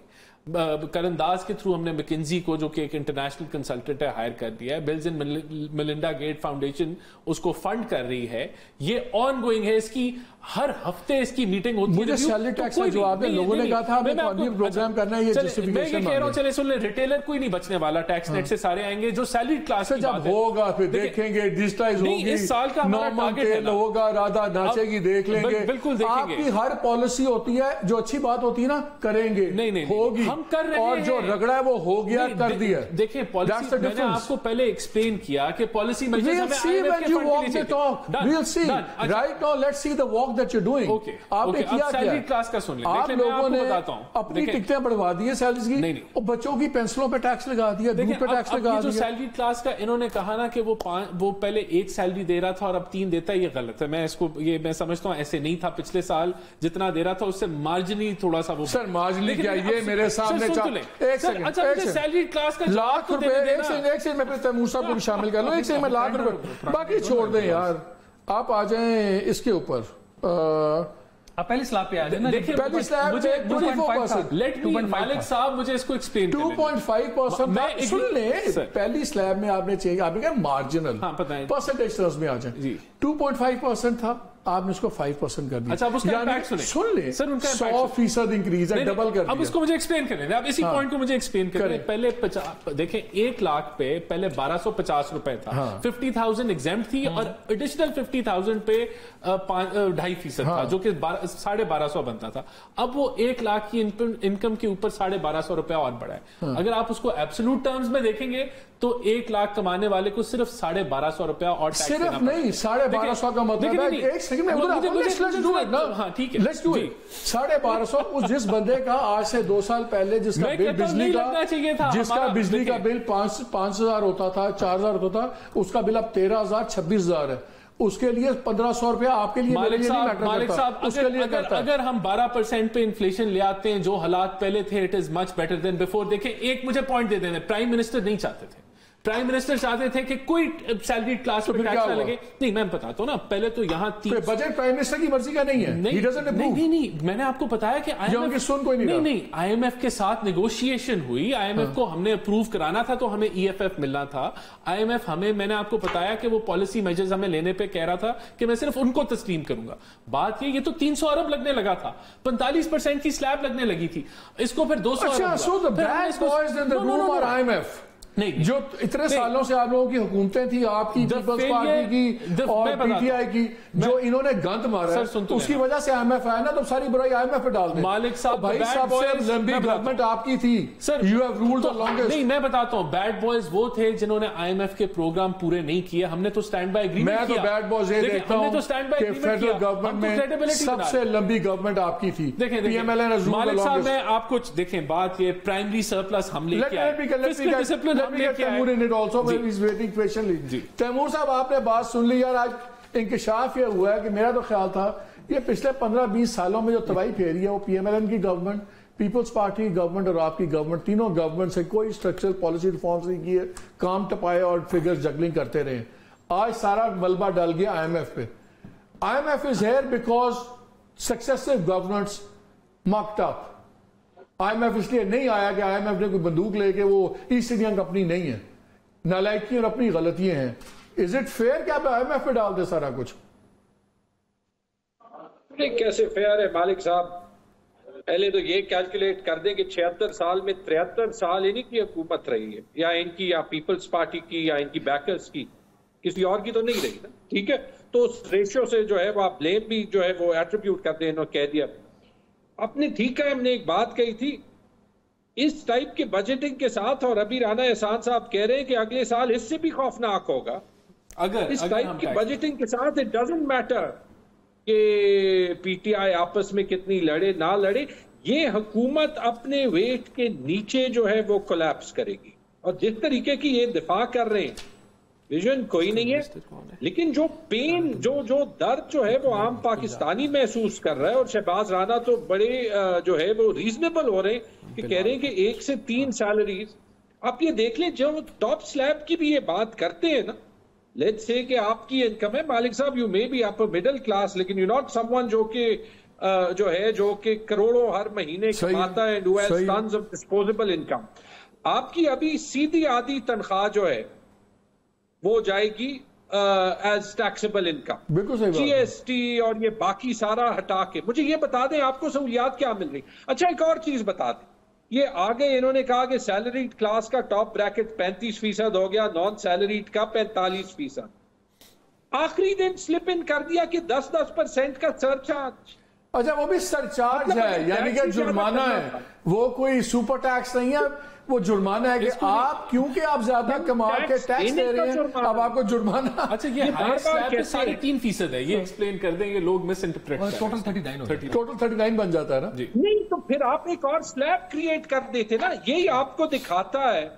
[SPEAKER 3] کرنداز کے تھرو ہم نے مکنزی کو جو کہ ایک انٹرنیشنل کنسلٹنٹ ہے ہائر کر دیا ہے. Bills and Melinda Gate foundation اس کو فنڈ کر رہی ہے. یہ آن گوئنگ ہے, اس کی ہر ہفتے اس کی میٹنگ ہوتی ہے.
[SPEAKER 1] مجھے سیلری ٹیکس کا جواب ہے, لوگوں نے کہا تھا ہمیں پروگرام کرنا ہے, یہ جسٹیفیکیشن
[SPEAKER 3] میں یہ کہہ رہا ہوں. چلے سن لیں, ریٹیلر کوئی نہیں بچنے والا, ٹیکس نیٹ سے سارے آئیں گے. جو سیلری کلاس
[SPEAKER 1] سے جب ہوگا پھر دیکھیں گے, ڈیجیٹائز ہوگی,
[SPEAKER 3] اس سال کا ہمارا ٹارگٹ
[SPEAKER 1] ہوگا, رادا ناچے گی, دیکھ لیں گے.
[SPEAKER 3] بالکل دیکھیں گے.
[SPEAKER 1] آپ کی ہر پالیسی ہوتی ہے جو اچھی بات ہوتی ہے نا, کریں گے,
[SPEAKER 3] نہیں
[SPEAKER 1] ہوگی,
[SPEAKER 3] ہم کر رہے ہیں,
[SPEAKER 1] اور جو رگڑا ہے وہ ہو گیا, کر دیا.
[SPEAKER 3] دیکھیں پالیسی میں نے آپ کو پہلے ایکسپلین کیا کہ policy
[SPEAKER 1] We'll see when you walk the talk. We'll see. Right now, let's see the walk that you're doing. آپ نے کیا
[SPEAKER 3] سیلری کلاس کا سن لیں.
[SPEAKER 1] آپ لوگوں نے اپنی ٹکٹیں بڑھوا دی ہیں سیلریز کی, اور بچوں کی پینسلوں پہ ٹیکس لگا دیا, دودھ پہ ٹیکس لگا دیا.
[SPEAKER 3] جو سیلری کلاس کا انہوں نے کہا نا کہ وہ پہلے 1 سیلری دے رہا تھا اور اب 3 دیتا ہے, یہ غلط ہے. میں اس کو میں سمجھتا ہوں ایسے نہیں تھا. پچھلے سال جتنا دے رہا تھا اس سے مارجنلی تھوڑا سا وہ.
[SPEAKER 1] سر مارجنلی کیا, یہ میرے سامنے ایک سیکنڈ,
[SPEAKER 3] سیلری کلاس کا
[SPEAKER 1] لاکھ روپے, ایک سیکنڈ میں پھر تیمور صاحب کو بھی شامل کر لوں, ایک سیکنڈ میں لاکھ روپے, باقی چھوڑ دیں یار. آپ آ جائیں اس کے اوپر,
[SPEAKER 2] پہلی سلاب پہ آ جائیں نا.
[SPEAKER 1] پہلی سلاب پہ 24%.
[SPEAKER 3] لیٹ می مالک صاحب مجھے اس کو ایکسپلین کریں.
[SPEAKER 1] 2.5%. سن لیں, پہلی سلاب میں آپ نے چینج, آپ نے کہا مارجنل پرسنٹیج ٹرمز میں آ جائیں. 2.5% تھا, آپ نے اس کو 5% کر دیا.
[SPEAKER 3] اچھا اب اس کا امپیکٹ سنیں.
[SPEAKER 1] سن لیں, 100% انکریز ہے, ڈبل کر دیا.
[SPEAKER 3] اب اس کو مجھے ایکسپلین کریں, اب اسی پوائنٹ کو مجھے ایکسپلین کریں. پہلے دیکھیں 1 لاکھ پہ پہلے 1250 روپے تھا, 50,000 ایگزیمپٹ تھی, اور ایڈیشنل 50,000 پہ 2.5% تھا, جو کہ 1250 بنتا تھا. اب وہ 1 لاکھ کی انکم کے اوپر 1250 روپے اور بڑھا ہے. اگر آپ اس کو ایبسولوٹ ٹرمز میں دیکھیں گے تو 1 لاکھ کمانے والے کو صرف 1250 روپے اور ٹیکس دینا پڑتا ہے.
[SPEAKER 1] صرف نہیں, 1250 کا مطلب ہے, ایک سیکنڈ میں let's do it نا.
[SPEAKER 3] ہاں ٹھیک ہے,
[SPEAKER 1] let's do it. 1250 اس جس بندے کا آج سے 2 سال پہلے جس کا بل بجلی کا, جس کا بجلی کا بل 5,000 ہوتا تھا, 4,000 ہوتا تھا, اس کا بل اب 13,000 26,000 ہے. اس کے لیے 1,500 روپیہ آپ کے لیے
[SPEAKER 3] مالک صاحب اگر ہم 12% پہ انفلیشن لے آتے ہیں, جو حالات پہلے تھے, it is much better than before. دیکھیں ایک مجھے پوائنٹ دے دینا, پرائم منسٹر نہیں چاہتے تھے, پرائم منسٹر چاہتے تھے کہ کوئی سیلری کلاس پہ ٹیکس نہ لگے. نہیں میں بتاتا ہوں نا, پہلے تو یہاں
[SPEAKER 1] بجٹ پرائم منسٹر کی مرضی کا نہیں ہے.
[SPEAKER 3] نہیں میں نے آپ کو بتایا کہ نہیں IMF کے ساتھ نیگوشیشن ہوئی, IMF کو ہم نے اپروو کرانا تھا تو ہمیں EFF ملنا تھا. IMF ہمیں, میں نے آپ کو بتایا کہ وہ پالیسی میجرز ہمیں لینے پہ کہہ رہا تھا کہ میں صرف ان کو تسلیم کروں گا. بات یہ تو 300 ارب لگنے لگا تھا, 45% کی سلیب لگنے لگی تھی, اس کو پھر 200
[SPEAKER 1] ارب. جو اتنے سالوں سے آپ لوگوں کی حکومتیں تھی, آپ کی پیپلز پارٹی کی اور PTI کی, جو انہوں نے گند مارا ہے, اس کی وجہ سے IMF آیا نا, تو ساری برائی IMF پہ ڈال دیں.
[SPEAKER 3] مالک صاحب
[SPEAKER 1] بھائی سب سے لمبی گورنمنٹ آپ کی تھی, you have ruled the longest.
[SPEAKER 3] نہیں میں بتاتا ہوں, بیڈ بوائز وہ تھے جنہوں نے IMF کے پروگرام پورے نہیں کیے. ہم نے تو سٹینڈ بائی ایگریمنٹ کیا.
[SPEAKER 1] میں تو بیڈ بوائز یہ دیکھتا ہوں کہ فیڈرل گورنمنٹ میں سب سے لمبی گورنمنٹ آپ کی تھی.
[SPEAKER 3] مالک صاحب میں آپ کو دیکھیں, بات یہ پرائمری سرپلس ہم لے کے آئے, فسکل ڈسپلن ہم لے کے آئے.
[SPEAKER 1] تیمور صاحب آپ نے بات سن لی یار. آج انکشاف یہ ہوا ہے کہ میرا تو خیال تھا یہ پچھلے 15-20 سالوں میں جو تباہی پھیری ہے وہ PMLN کی گورنمنٹ, پیپلز پارٹی کی گورنمنٹ اور آپ کی گورنمنٹ, تینوں گورنمنٹ سے کوئی اسٹرکچرل پالیسی ریفارمز نہیں کیے, کام ٹپائے اور فگرز جگلنگ کرتے رہے. آج سارا ملبہ ڈل گیا IMF پہ. IMF is here because successive governments mucked up. IMF اس لیے نہیں آیا کہ IMF نے کوئی بندوق لے کے, وہ ایسٹ انڈین کمپنی نہیں ہے, نالائکی اور اپنی غلطیاں ہیں. از اٹ فیئر کہ آپ IMF پہ ڈال دیں سارا کچھ؟
[SPEAKER 4] کیسے فیئر ہے مالک صاحب؟ پہلے تو یہ کیلکولیٹ کر دیں کہ 76 سال میں 73 سال انہی کی حکومت رہی ہے، یا ان کی، یا پیپلز پارٹی کی، یا ان کی بیکرز کی، کسی اور کی تو نہیں رہی نا. ٹھیک ہے، تو اس ریشیو سے جو ہے وہ آپ بلیم بھی جو ہے وہ ایٹریبیوٹ کرتے ہیں، انہوں نے کہہ دیا. اپنے ٹھیک ہے، ہم نے ایک بات کہی تھی اس ٹائپ کے بجٹنگ کے ساتھ، اور ابھی رانا احسان صاحب کہہ رہے ہیں کہ اگلے سال اس سے بھی خوفناک ہوگا. اس ٹائپ کی بجٹنگ کے ساتھ اٹ ڈزنٹ میٹر کہ پی ٹی آئی آپس میں کتنی لڑے نہ لڑے، یہ حکومت اپنے ویٹ کے نیچے جو ہے وہ کولیپس کرے گی. اور جس طریقے کی یہ دفاع کر رہے ہیں، ویژن کوئی نہیں ہے، لیکن جو پین، جو درد جو ہے وہ عام پاکستانی محسوس کر رہا ہے. اور شہباز رانا تو بڑے جو ہے وہ ریزنیبل ہو رہے ہیں کہ کہہ رہے ہیں کہ 1 سے 3 سیلریز. آپ یہ دیکھ لیں، جو ٹاپ سلیب کی بھی یہ بات کرتے ہیں نا، لیٹس سے کہ آپ کی انکم ہے مالک صاحب، you may be upper middle class, لیکن یو ناٹ سم ون جو کہ کروڑوں ہر مہینے کماتا ہے، do has tons of disposable income. آپ کی ابھی سیدھی آدھی تنخواہ جو ہے وہ جائے گی ایز ٹیکسیبل انکم.
[SPEAKER 1] بالکل صحیح،
[SPEAKER 4] جی ایس ٹی اور یہ باقی سارا ہٹا کے. مجھے یہ بتا دیں آپ کو سہولیات کیا مل رہی. اچھا ایک اور چیز بتا دیں، یہ آگے انہوں نے کہا کہ سیلریڈ کلاس کا ٹاپ بریکٹ 35% ہو گیا، نان سیلریڈ کا 45%. آخری دن سلپ ان کر دیا کہ 10% کا سرچارج.
[SPEAKER 1] اچھا وہ بھی سرچارج ہے، یعنی کہ جرمانہ ہے، وہ کوئی سپر ٹیکس نہیں ہے، وہ جرمانہ ہے کہ آپ کیونکہ آپ زیادہ کما کے ٹیکس دے رہے ہیں، اب آپ کو جرمانہ.
[SPEAKER 3] اچھا یہ ہائی سلیب پہ 3.5% ہے، یہ ایکسپلین کر دیں، یہ لوگ مس انٹرپریٹ کرتے ہیں.
[SPEAKER 1] ٹوٹل 39 بن جاتا ہے نا.
[SPEAKER 4] نہیں تو پھر آپ ایک اور سلیب کریٹ کر دیتے نا. یہی آپ کو دکھاتا ہے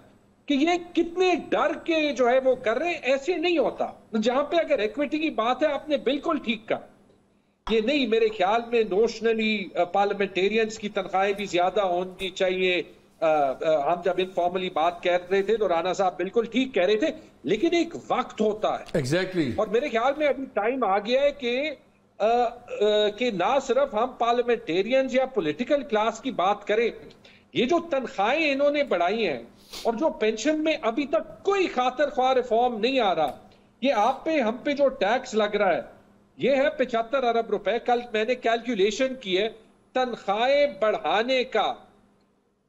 [SPEAKER 4] کہ یہ کتنے ڈر کے جو ہے وہ کر رہے ہیں. ایسے نہیں ہوتا. جہاں پہ اگر ایکویٹی کی بات ہے، آپ نے بالکل ٹھیک کہا. یہ نہیں، میرے خیال میں نوشنلی پارلیمنٹیرینز کی تنخواہیں بھی زیادہ ہونی چاہیے. ہم جب انفارملی بات کہہ رہے تھے تو رانا صاحب بالکل ٹھیک کہہ رہے تھے، لیکن ایک وقت ہوتا ہے.
[SPEAKER 1] ایگزیکٹلی.
[SPEAKER 4] اور میرے خیال میں ابھی ٹائم آ گیا ہے کہ نہ صرف ہم پارلیمنٹیرینز یا پولیٹیکل کلاس کی بات کریں. یہ جو تنخواہیں انہوں نے بڑھائی ہیں اور جو پینشن میں ابھی تک کوئی خاطر خواہ ریفارم نہیں آ رہا، یہ آپ پہ ہم پہ جو ٹیکس لگ رہا ہے یہ ہے 75 ارب روپے. کل میں نے کیلکولیشن کی ہے، تنخواہیں بڑھانے کا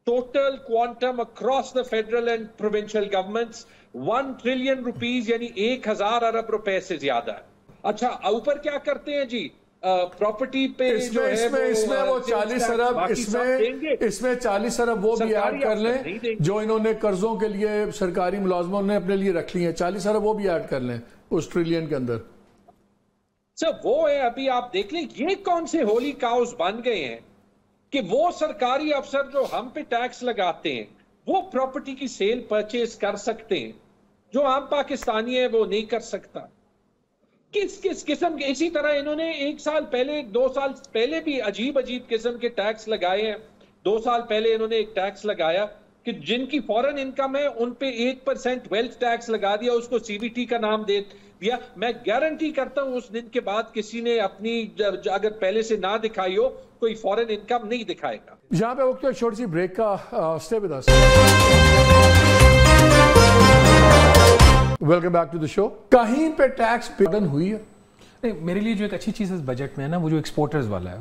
[SPEAKER 4] total quantum across the federal and provincial governments 1 trillion rupees, یعنی 1000 ارب روپے سے زیادہ ہے. اچھا اوپر کیا کرتے ہیں جی؟ پراپرٹی پہ جو ہے
[SPEAKER 1] اس میں وہ 40 ارب، اس میں 40 ارب وہ بھی ایڈ کر لیں جو انہوں نے قرضوں کے لیے سرکاری ملازموں نے اپنے لیے رکھ لی ہیں. 40 ارب وہ بھی ایڈ کر لیں اس ٹریلین کے اندر.
[SPEAKER 4] سر وہ ہے، ابھی آپ دیکھ لیں یہ کون سے ہولی کاؤز بن گئے ہیں کہ وہ سرکاری افسر جو ہم پہ ٹیکس لگاتے ہیں وہ پراپرٹی کی سیل پرچیز کر سکتے ہیں، جو عام پاکستانی ہے وہ نہیں کر سکتا. کس قسم کے. اسی طرح انہوں نے 1 سال پہلے 2 سال پہلے بھی عجیب قسم کے ٹیکس لگائے ہیں. 2 سال پہلے انہوں نے ایک ٹیکس لگایا کہ جن کی فورن انکم ہے ان پہ 1% ویلتھ ٹیکس لگا دیا، اس کو سی بی ٹی کا نام دے دیا. میں گارنٹی کرتا ہوں اس دن کے بعد کسی نے اپنی اگر پہلے سے نہ دکھائی ہو کوئی فورن انکم نہیں دکھائے گا.
[SPEAKER 1] یہاں پہ وقت چھوٹی سی بریک کا. Stay with us. Welcome back to the show. کہیں پہ ٹیکس پیڈن ہوئی ہے؟
[SPEAKER 2] نہیں، میرے لیے جو ایک اچھی چیز ہے اس بجٹ میں ہے نا، وہ جو ایکسپورٹرز والا ہے.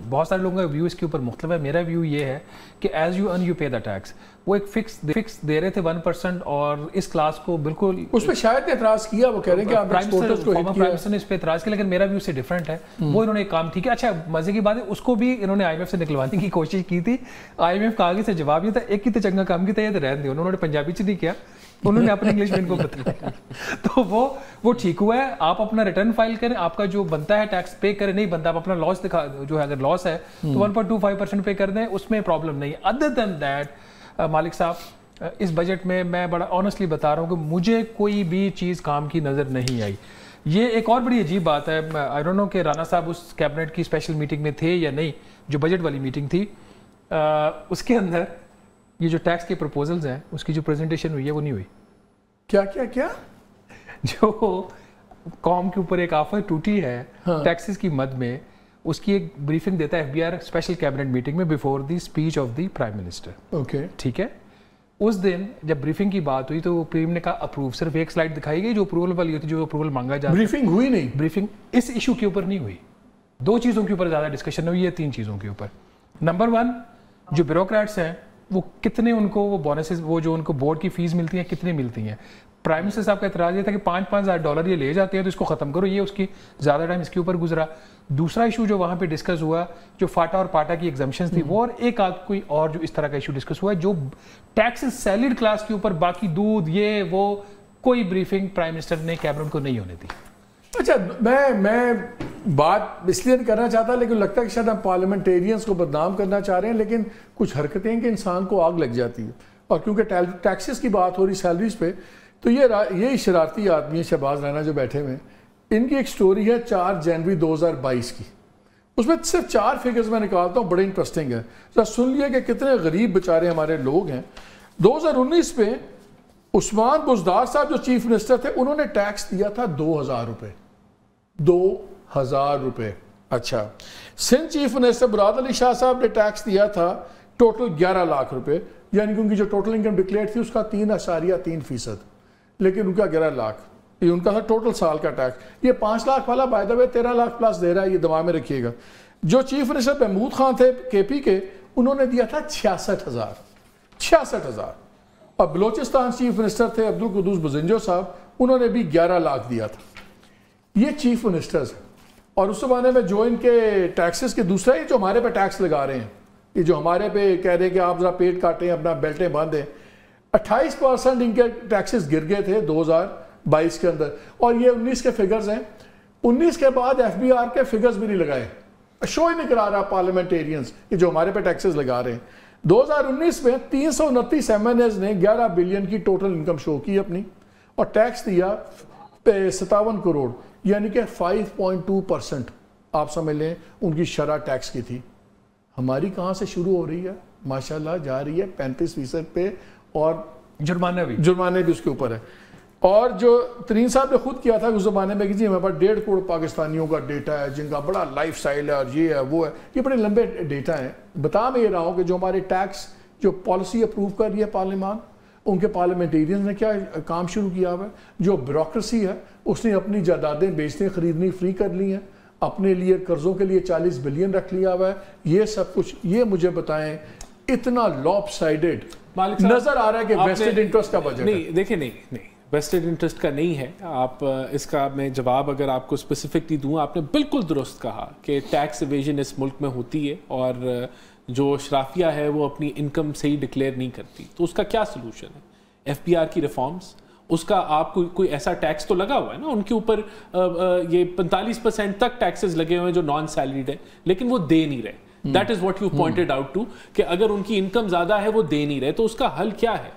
[SPEAKER 2] بہت سارے لوگوں کا ویو اس کے اوپر مختلف ہے. میرا ویو یہ ہے کہ as you earn you pay the tax. وہ ایک فکس دے رہے تھے 1%، اور اس کلاس کو بالکل اس
[SPEAKER 1] پہ شاید اعتراض کیا. وہ کہہ رہے ہیں کہ آپ ایکسپورٹرز کو ہٹ کیا
[SPEAKER 2] ہے، اس پہ اعتراض کیا، لیکن میرا ویو سے ڈفرینٹ ہے. وہ انہوں نے ایک کام ٹھیک ہے. اچھا مزے کی بات ہے، اس کو بھی انہوں نے آئی ایم ایف سے نکلوانے کی کوشش کی تھی. آئی ایم ایف کا آگے سے جواب یہ تھا ایک ہی تو چنگا کام کی تھا، یہ تو رہنے دیا. انہوں نے پنجابی سے نہیں کیا، انہوں نے اپنے انگلش میں ان کو بتایا. تو وہ ٹھیک ہوا ہے. آپ اپنا ریٹرن فائل کریں، آپ کا جو بنتا ہے ٹیکس پے کریں. نہیں بنتا آپ اپنا لاس دکھا، جو ہے اگر لاس ہے تو 1.25% پے کر دیں، اس میں پرابلم نہیں. ادر دین دیٹ مالک صاحب اس بجٹ میں بڑا آنیسٹلی بتا رہا ہوں کہ مجھے کوئی بھی چیز کام کی نظر نہیں آئی. یہ ایک اور بڑی عجیب بات ہے. آئی ڈونٹ نو کہ رانا صاحب اس کیبنٹ کی اسپیشل میٹنگ میں تھے یا نہیں، جو بجٹ والی میٹنگ تھی. اس کے اندر یہ جو ٹیکس کے پروپوزلز ہیں اس کی جو پریزنٹیشن ہوئی ہے وہ نہیں ہوئی.
[SPEAKER 1] کیا
[SPEAKER 2] جو قوم کے اوپر ایک آفت ٹوٹی ہے ٹیکسز کی مد میں، اس کی ایک بریفنگ دیتا ہے F B R special cabinet meeting میں before the speech of the prime minister.
[SPEAKER 1] Okay
[SPEAKER 2] ٹھیک ہے. اس دن جب بریفنگ کی بات ہوئی تو پریم نے کہا اپروو. صرف ایک سلائڈ دکھائی گئی جو اپروول والی ہوتی ہے، جو اپروول مانگا جاتا ہے.
[SPEAKER 1] بریفنگ ہوئی نہیں.
[SPEAKER 2] بریفنگ اس ایشو کے اوپر نہیں ہوئی. دو چیزوں کے اوپر زیادہ ڈسکشن ہوئی ہے, 3 چیزوں کے اوپر. نمبر 1, جو بیوروکریٹس ہیں وہ کتنے ان کو وہ بونسز, وہ جو ان کو بورڈ کی فیس ملتی ہیں کتنی ملتی ہیں. پرائم منسٹر صاحب کا اعتراض یہ تھا کہ $5,000 یہ لے جاتے ہیں تو اس کو ختم کرو, یہ اس کی زیادہ ٹائم اس کے اوپر گزرا. دوسرا ایشو جو وہاں پہ ڈسکس ہوا, جو فاٹا اور پاٹا کی ایگزمپشنز تھی وہ, اور ایک آدھ کوئی اور جو اس طرح کا ایشو ڈسکس ہوا ہے جو ٹیکسز سیلڈ کلاس کے اوپر, باقی دودھ یہ وہ, کوئی بریفنگ پرائم منسٹر نے کیبنٹ کو نہیں ہونے دی.
[SPEAKER 1] اچھا, میں بات اس لیے نہیں کرنا چاہتا, لیکن لگتا ہے کہ شاید ہم پارلیمنٹیرینز کو بدنام کرنا چاہ رہے ہیں, لیکن کچھ حرکتیں کہ انسان کو آگ لگ جاتی ہے. اور کیونکہ ٹیکسز کی بات ہو رہی سیلریز پہ, تو یہ شرارتی آدمی ہے شہباز رانا جو بیٹھے ہوئے ہیں, ان کی ایک سٹوری ہے 4 جنوری 2022 کی. اس میں صرف 4 فگرز میں نکالتا ہوں, بڑے انٹرسٹنگ ہے. ذرا سن لیے کہ کتنے غریب بیچارے ہمارے لوگ ہیں. 2019 میں عثمان بزدار صاحب جو چیف منسٹر تھے, انہوں نے ٹیکس دیا تھا 2,000 روپے. 2,000 روپے. اچھا, سندھ چیف منسٹر مراد علی شاہ صاحب نے ٹیکس دیا تھا ٹوٹل 11 لاکھ روپے, یعنی کہ ان کی جو ٹوٹل انکم ڈکلیئر تھی اس کا 3.3%, لیکن ان کا 11 لاکھ, یہ ان کا تھا ٹوٹل سال کا ٹیکس. یہ 5 لاکھ والا by the way 13 lakh plus دے رہا ہے, یہ دماغ میں رکھیے گا. جو چیف منسٹر محمود خان تھے کے پی کے, انہوں نے دیا تھا 66,000. اور بلوچستان چیف منسٹر تھے عبدالقدوس بزنجو صاحب, انہوں نے بھی 11 لاکھ دیا تھا. یہ چیف منسٹرز ہیں. اور اس زمانے میں جو ان کے ٹیکسز کے دوسرا ہی جو ہمارے پہ ٹیکس لگا رہے ہیں, یہ جو ہمارے پہ کہہ رہے ہیں کہ آپ ذرا پیٹ کاٹیں, اپنا بیلٹیں باندھیں, 28% ان کے ٹیکسز گر گئے تھے 2022 کے اندر. اور یہ 19 کے فگرز ہیں. 19 کے بعد ایف بی آر کے فگرز بھی نہیں لگائے, شو ہی نہیں کرا رہا پارلیمنٹیرینز کہ جو ہمارے پہ ٹیکسز لگا رہے ہیں. 2019 میں 329 MNAs نے 11 بلین کی ٹوٹل انکم شو کی اپنی, اور ٹیکس دیا 57 کروڑ, یعنی کہ 5.2% آپ سمجھ لیں ان کی شرح ٹیکس کی تھی. ہماری کہاں سے شروع ہو رہی ہے؟ ماشاءاللہ جا رہی ہے 35% پہ, اور
[SPEAKER 2] جرمانے
[SPEAKER 1] بھی اس کے اوپر ہے. اور جو ترین صاحب نے خود کیا تھا اس زمانے میں کہ جی ہمارے پاس 1.5 کروڑ پاکستانیوں کا ڈیٹا ہے جن کا بڑا لائف سٹائل ہے اور یہ ہے وہ ہے, یہ بڑے لمبے ڈیٹا ہیں. بتا میں یہ رہا ہوں کہ جو ہمارے ٹیکس جو پالیسی اپروو کر رہی ہے پارلیمان, ان کے پارلیمنٹیرینز نے کیا کام شروع کیا ہوا ہے. جو بیوروکریسی ہے اس نے اپنی جائیدادیں بیچنے خریدنی فری کر لی ہیں, اپنے لیے قرضوں کے لیے 40 بلین رکھ لیا ہوا ہے. یہ سب کچھ, یہ مجھے بتائیں اتنا لاپ سائیڈڈ نظر آ رہا ہے کہ ویسٹڈ انٹرسٹ کا بجٹ ہے.
[SPEAKER 3] نہیں دیکھیں, نہیں ویسٹڈ انٹرسٹ کا نہیں ہے. آپ اس کا میں جواب اگر آپ کو اسپیسیفکلی دوں, آپ نے بالکل درست کہا کہ ٹیکس ایویژن اس ملک میں ہوتی ہے اور جو اشرافیہ ہے وہ اپنی انکم صحیح ڈکلیئر نہیں کرتی. تو اس کا کیا سلوشن ہے؟ ایف پی آر کی ریفارمز, اس کا آپ کو کوئی ایسا ٹیکس تو لگا ہوا ہے نا ان کے اوپر, یہ 45% تک ٹیکسز لگے ہوئے ہیں جو نان سیلریڈ ہے, لیکن وہ دے نہیں رہے. That is what you pointed out to, کہ اگر ان کی انکم زیادہ ہے وہ دے نہیں رہے, تو اس کا حل کیا ہے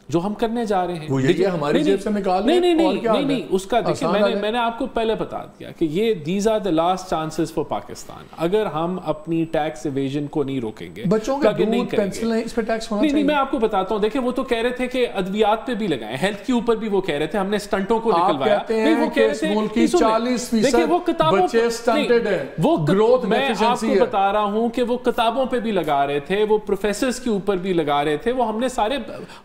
[SPEAKER 3] جو ہم کرنے جا رہے ہیں؟
[SPEAKER 1] وہ یہ ہماری جیب سے نکال لیں.
[SPEAKER 3] نہیں, اس کا دیکھیں میں نے آپ کو پہلے بتا دیا کہ یہ these are the last chances for Pakistan. اگر ہم اپنی ٹیکس ایویژن کو نہیں روکیں گے,
[SPEAKER 1] بچوں کے دودھ پینسلیں اس پہ ٹیکس ہونا چاہیے.
[SPEAKER 3] نہیں, میں آپ کو بتاتا ہوں. دیکھیں وہ تو کہہ رہے تھے کہ ادویات پہ بھی لگائیں, ہیلتھ کے اوپر بھی وہ کہہ رہے تھے ہم نے سٹنٹوں کو نکلوایا.
[SPEAKER 1] نہیں, وہ کہہ رہے تھے کہ 40% بچے سٹنٹڈ ہیں.
[SPEAKER 3] وہ
[SPEAKER 1] گروتھ
[SPEAKER 3] میں آپ کو بتا رہا ہوں کہ وہ کتابوں پہ بھی لگا رہے تھے, وہ پروفیسرز کے اوپر بھی لگا رہے تھے. وہ ہم نے سارے,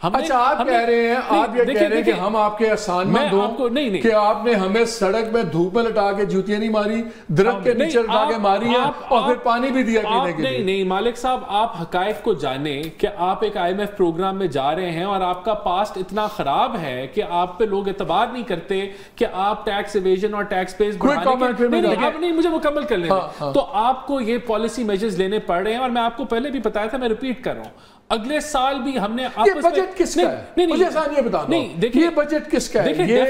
[SPEAKER 1] اچھا آپ کہہ رہے ہیں, آپ یہ کہہ رہے ہیں کہ ہم آپ کے اسائنمنٹ ہوں کہ آپ نے ہمیں سڑک میں دھوپ میں لٹا کے جوتیاں نہیں ماری, درخت کے نیچے لٹا کے ماری ہیں, اور پھر پانی بھی دیا پینے کے لیے.
[SPEAKER 3] نہیں مالک صاحب, آپ حقائق کو جانیں کہ آپ ایک IMF پروگرام میں جا رہے ہیں اور آپ کا پاسٹ اتنا خراب ہے کہ آپ پہ لوگ اعتبار نہیں کرتے کہ آپ ٹیکس ایویژن اور ٹیکس بیس نہیں, مجھے مکمل کر لیں. تو آپ کو یہ پالیسی میجرز لینے پڑ رہے ہیں, اور میں آپ کو پہلے بھی بتایا تھا, میں ریپیٹ کر رہا ہوں, اگلے سال بھی ہم نے
[SPEAKER 1] یہ بجٹ کس کا ہے؟ مجھے آسان یہ بتا دو, یہ بجٹ کس کا ہے؟ یہ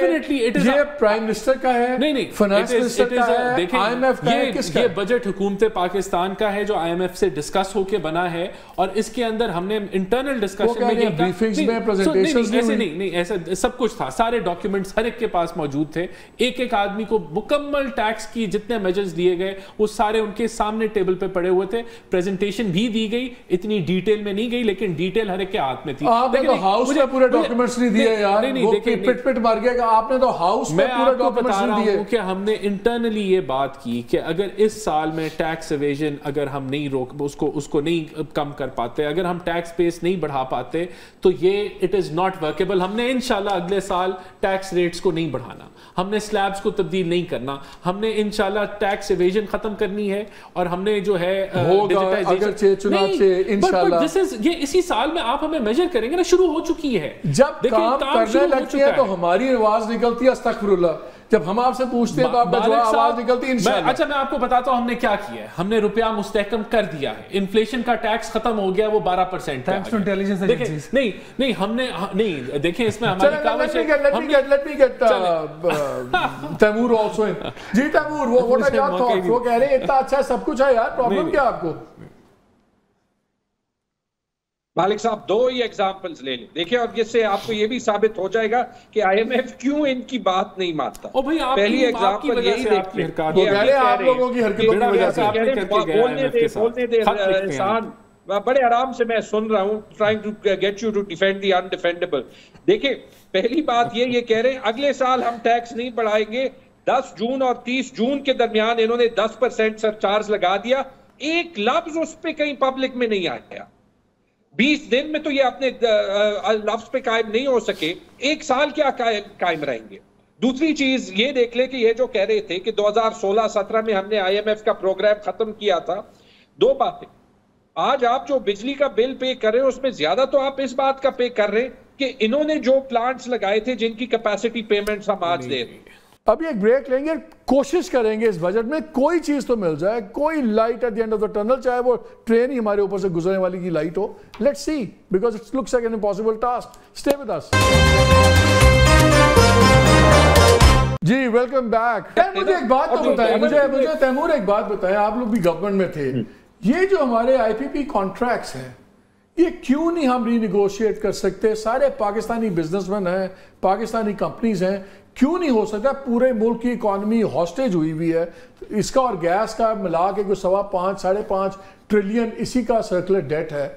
[SPEAKER 1] پرائم منسٹر کا ہے, فائنانس منسٹر کا ہے, IMF کا ہے, کس کا ہے؟
[SPEAKER 3] یہ بجٹ حکومت پاکستان کا ہے جو IMF سے ڈسکس ہو کے بنا ہے, اور اس کے اندر ہم نے انٹرنل ڈسکشن میں
[SPEAKER 1] بریفنگز میں پریزنٹیشنز
[SPEAKER 3] ایسے نہیں, ایسا سب کچھ تھا, سارے ڈاکیومنٹس ہر ایک کے پاس موجود تھے. ایک آدمی کو مکمل ٹیکس کی جتنے میجرز دیے گئے وہ سارے ان کے سامنے ٹیبل پہ پڑے ہوئے تھے. پریزنٹیشن بھی دی گئی, اتنی ڈیٹیل میں نہیں گئی, لیکن ڈیٹیل ہر ایک کے ہاتھ میں تھی.
[SPEAKER 1] آپ نے تو ہاؤس میں پورے ڈاکیومنٹس نہیں دیے یار, وہ پٹ پٹ مر گیا کہ آپ نے تو ہاؤس میں پورے ڈاکیومنٹس نہیں دیے.
[SPEAKER 3] کہ ہم نے انٹرنلی یہ بات کی کہ اگر اس سال میں ٹیکس ایویژن اگر ہم نہیں روک اس کو نہیں کم کر پاتے, اگر ہم ٹیکس بیس نہیں بڑھا پاتے تو یہ اٹ از ناٹ ورکیبل. ہم نے انشاءاللہ اگلے سال ٹیکس ریٹس کو نہیں بڑھانا, ہم نے سلیبس کو تبدیل نہیں کرنا, ہم نے انشاءاللہ ٹیکس ایویژن ختم کرنی ہے, اور ہم نے جو ہے یہ اسی سال میں آپ ہمیں میجر کریں گے نا, شروع ہو چکی ہے.
[SPEAKER 1] جب کام کرنے لگتے ہیں تو ہماری آواز نکلتی ہے استغفر اللہ, جب ہم آپ سے پوچھتے ہیں تو آپ کا جواب آواز نکلتی ہے انشاءاللہ.
[SPEAKER 3] اچھا میں آپ کو بتاتا ہوں ہم نے کیا کیا ہے. ہم نے روپیہ مستحکم کر دیا ہے, انفلیشن کا ٹیکس ختم ہو گیا, وہ 12% نہیں ہم نے نہیں دیکھیں اس میں ہماری کاوش ہے.
[SPEAKER 1] let me get Taimur also in. جی Taimur, what are your thoughts؟ وہ کہہ رہے ہیں اتنا اچھا سب کچھ ہے یار, پرابلم کیا آپ کو؟
[SPEAKER 4] مالک صاحب دو ہی ایگزامپلز لے لیں, دیکھیں, اور جس سے آپ کو یہ بھی ثابت ہو جائے گا کہ آئی ایم ایف کیوں ان کی بات نہیں مانتا. پہلی ایگزامپل یہی دیکھیں,
[SPEAKER 1] آپ لوگوں کی حرکتوں کی وجہ سے
[SPEAKER 4] بولنے دے احسان, بڑے آرام سے میں سن رہا ہوں, trying to get you to defend the indefensible. دیکھیں پہلی بات یہ کہہ رہے ہیں اگلے سال ہم ٹیکس نہیں بڑھائیں گے. 10 جون اور 30 جون کے درمیان انہوں نے 10% سرچارج لگا دیا, ایک لفظ اس پہ کہیں پبلک میں نہیں آیا. 20 دن میں تو یہ اپنے لفظ پہ قائم نہیں ہو سکے, ایک سال کیا قائم رہیں گے. دوسری چیز یہ دیکھ لے کہ یہ جو کہہ رہے تھے کہ 2016-17 میں ہم نے آئی ایم ایف کا پروگرام ختم کیا تھا, دو باتیں. آج آپ جو بجلی کا بل پے کر رہے ہیں اس میں زیادہ تو آپ اس بات کا پے کر رہے ہیں کہ انہوں نے جو پلانٹس لگائے تھے جن کی کیپیسٹی پیمنٹس ہم آج دے رہے ہیں.
[SPEAKER 1] ابھی ایک بریک لیں گے, کوشش کریں گے اس بجٹ میں کوئی چیز تو مل جائے, کوئی light at the end of the tunnel, چاہے وہ ٹرین ہی ہمارے اوپر سے گزرنے والی کی لائٹ ہو. Let's see, because it looks like an impossible task. Stay with us. جی ویلکم بیک. مجھے ایک بات تو بتائیں, مجھے تیمور ایک بات بتائیں, آپ لوگ بھی گورنمنٹ میں تھے, یہ جو ہمارے آئی پی پی کانٹریکٹس ہیں یہ کیوں نہیں ہم ری نیگوشیٹ کر سکتے؟ سارے پاکستانی بزنس مین ہیں, پاکستانی کمپنیز ہیں, کیوں نہیں ہو سکتا؟ پورے ملک کی اکانومی ہاسٹیج ہوئی ہوئی ہے, اس کا اور گیس کا ملا کے کوئی 5.5 ٹریلین اسی کا سرکولر ڈیٹ ہے.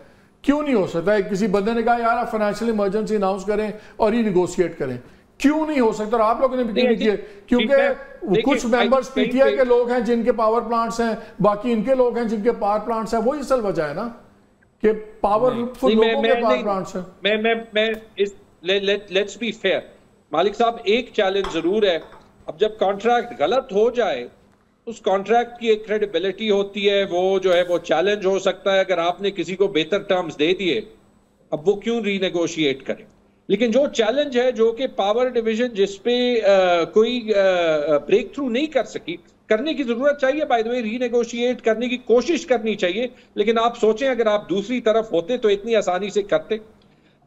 [SPEAKER 1] کیوں نہیں ہو سکتا؟ کسی بندے نے کہا یار آپ فائنینشیل ایمرجنسی اناؤنس کریں اور ری نیگوشیٹ کریں, کیوں نہیں ہو سکتا؟ اور آپ لوگوں نے بھی کیوں نہیں کیے؟ کیونکہ کچھ ممبرز پی ٹی آئی کے لوگ ہیں جن کے پاور پلانٹس ہیں, باقی ان کے لوگ ہیں جن کے پاور پلانٹس ہیں, وہی اصل وجہ ہے نا کہ پاور فل لوگوں کے پاور پلانٹس ہیں.
[SPEAKER 4] لیٹس بی فیئر مالک صاحب, ایک چیلنج ضرور ہے. اب جب کانٹریکٹ غلط ہو جائے اس کانٹریکٹ کی ایک کریڈیبلٹی ہوتی ہے, وہ جو ہے وہ چیلنج ہو سکتا ہے. اگر آپ نے کسی کو بہتر ٹرمز دے دیے, اب وہ کیوں ری نیگوشیٹ کریں؟ لیکن جو چیلنج ہے جو کہ پاور ڈویژن جس پہ کوئی بریک تھرو نہیں کر سکی, کرنے کی ضرورت چاہیے. By the way re negotiate کرنے کی کوشش کرنی چاہیے, لیکن آپ سوچیں اگر آپ دوسری طرف ہوتے تو اتنی آسانی سے کرتے.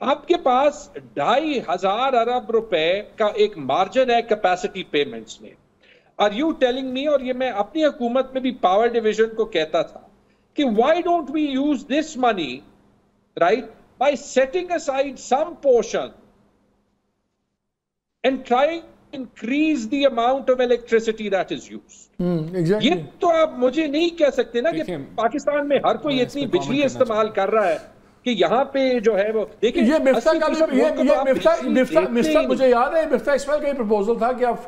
[SPEAKER 4] آپ کے پاس 2,500 ارب روپے کا ایک مارجن ہے کیپیسٹی پیمنٹس میں. آر یو ٹیلنگ می, اور یہ میں اپنی حکومت میں بھی پاور ڈویژن کو کہتا تھا کہ why don't we use this money right by setting aside some portion and trying increase the amount of electricity that is used.
[SPEAKER 1] Exactly.
[SPEAKER 4] یہ تو آپ مجھے نہیں کہہ سکتے نا کہ پاکستان میں ہر کوئی اتنی بجلی استعمال کر رہا ہے کہ یہاں پہ جو ہے وہ دیکھیں.
[SPEAKER 1] یہ مفتاح مجھے یاد ہے, مفتاح اسماعیل کا یہ پروپوزل تھا کہ آپ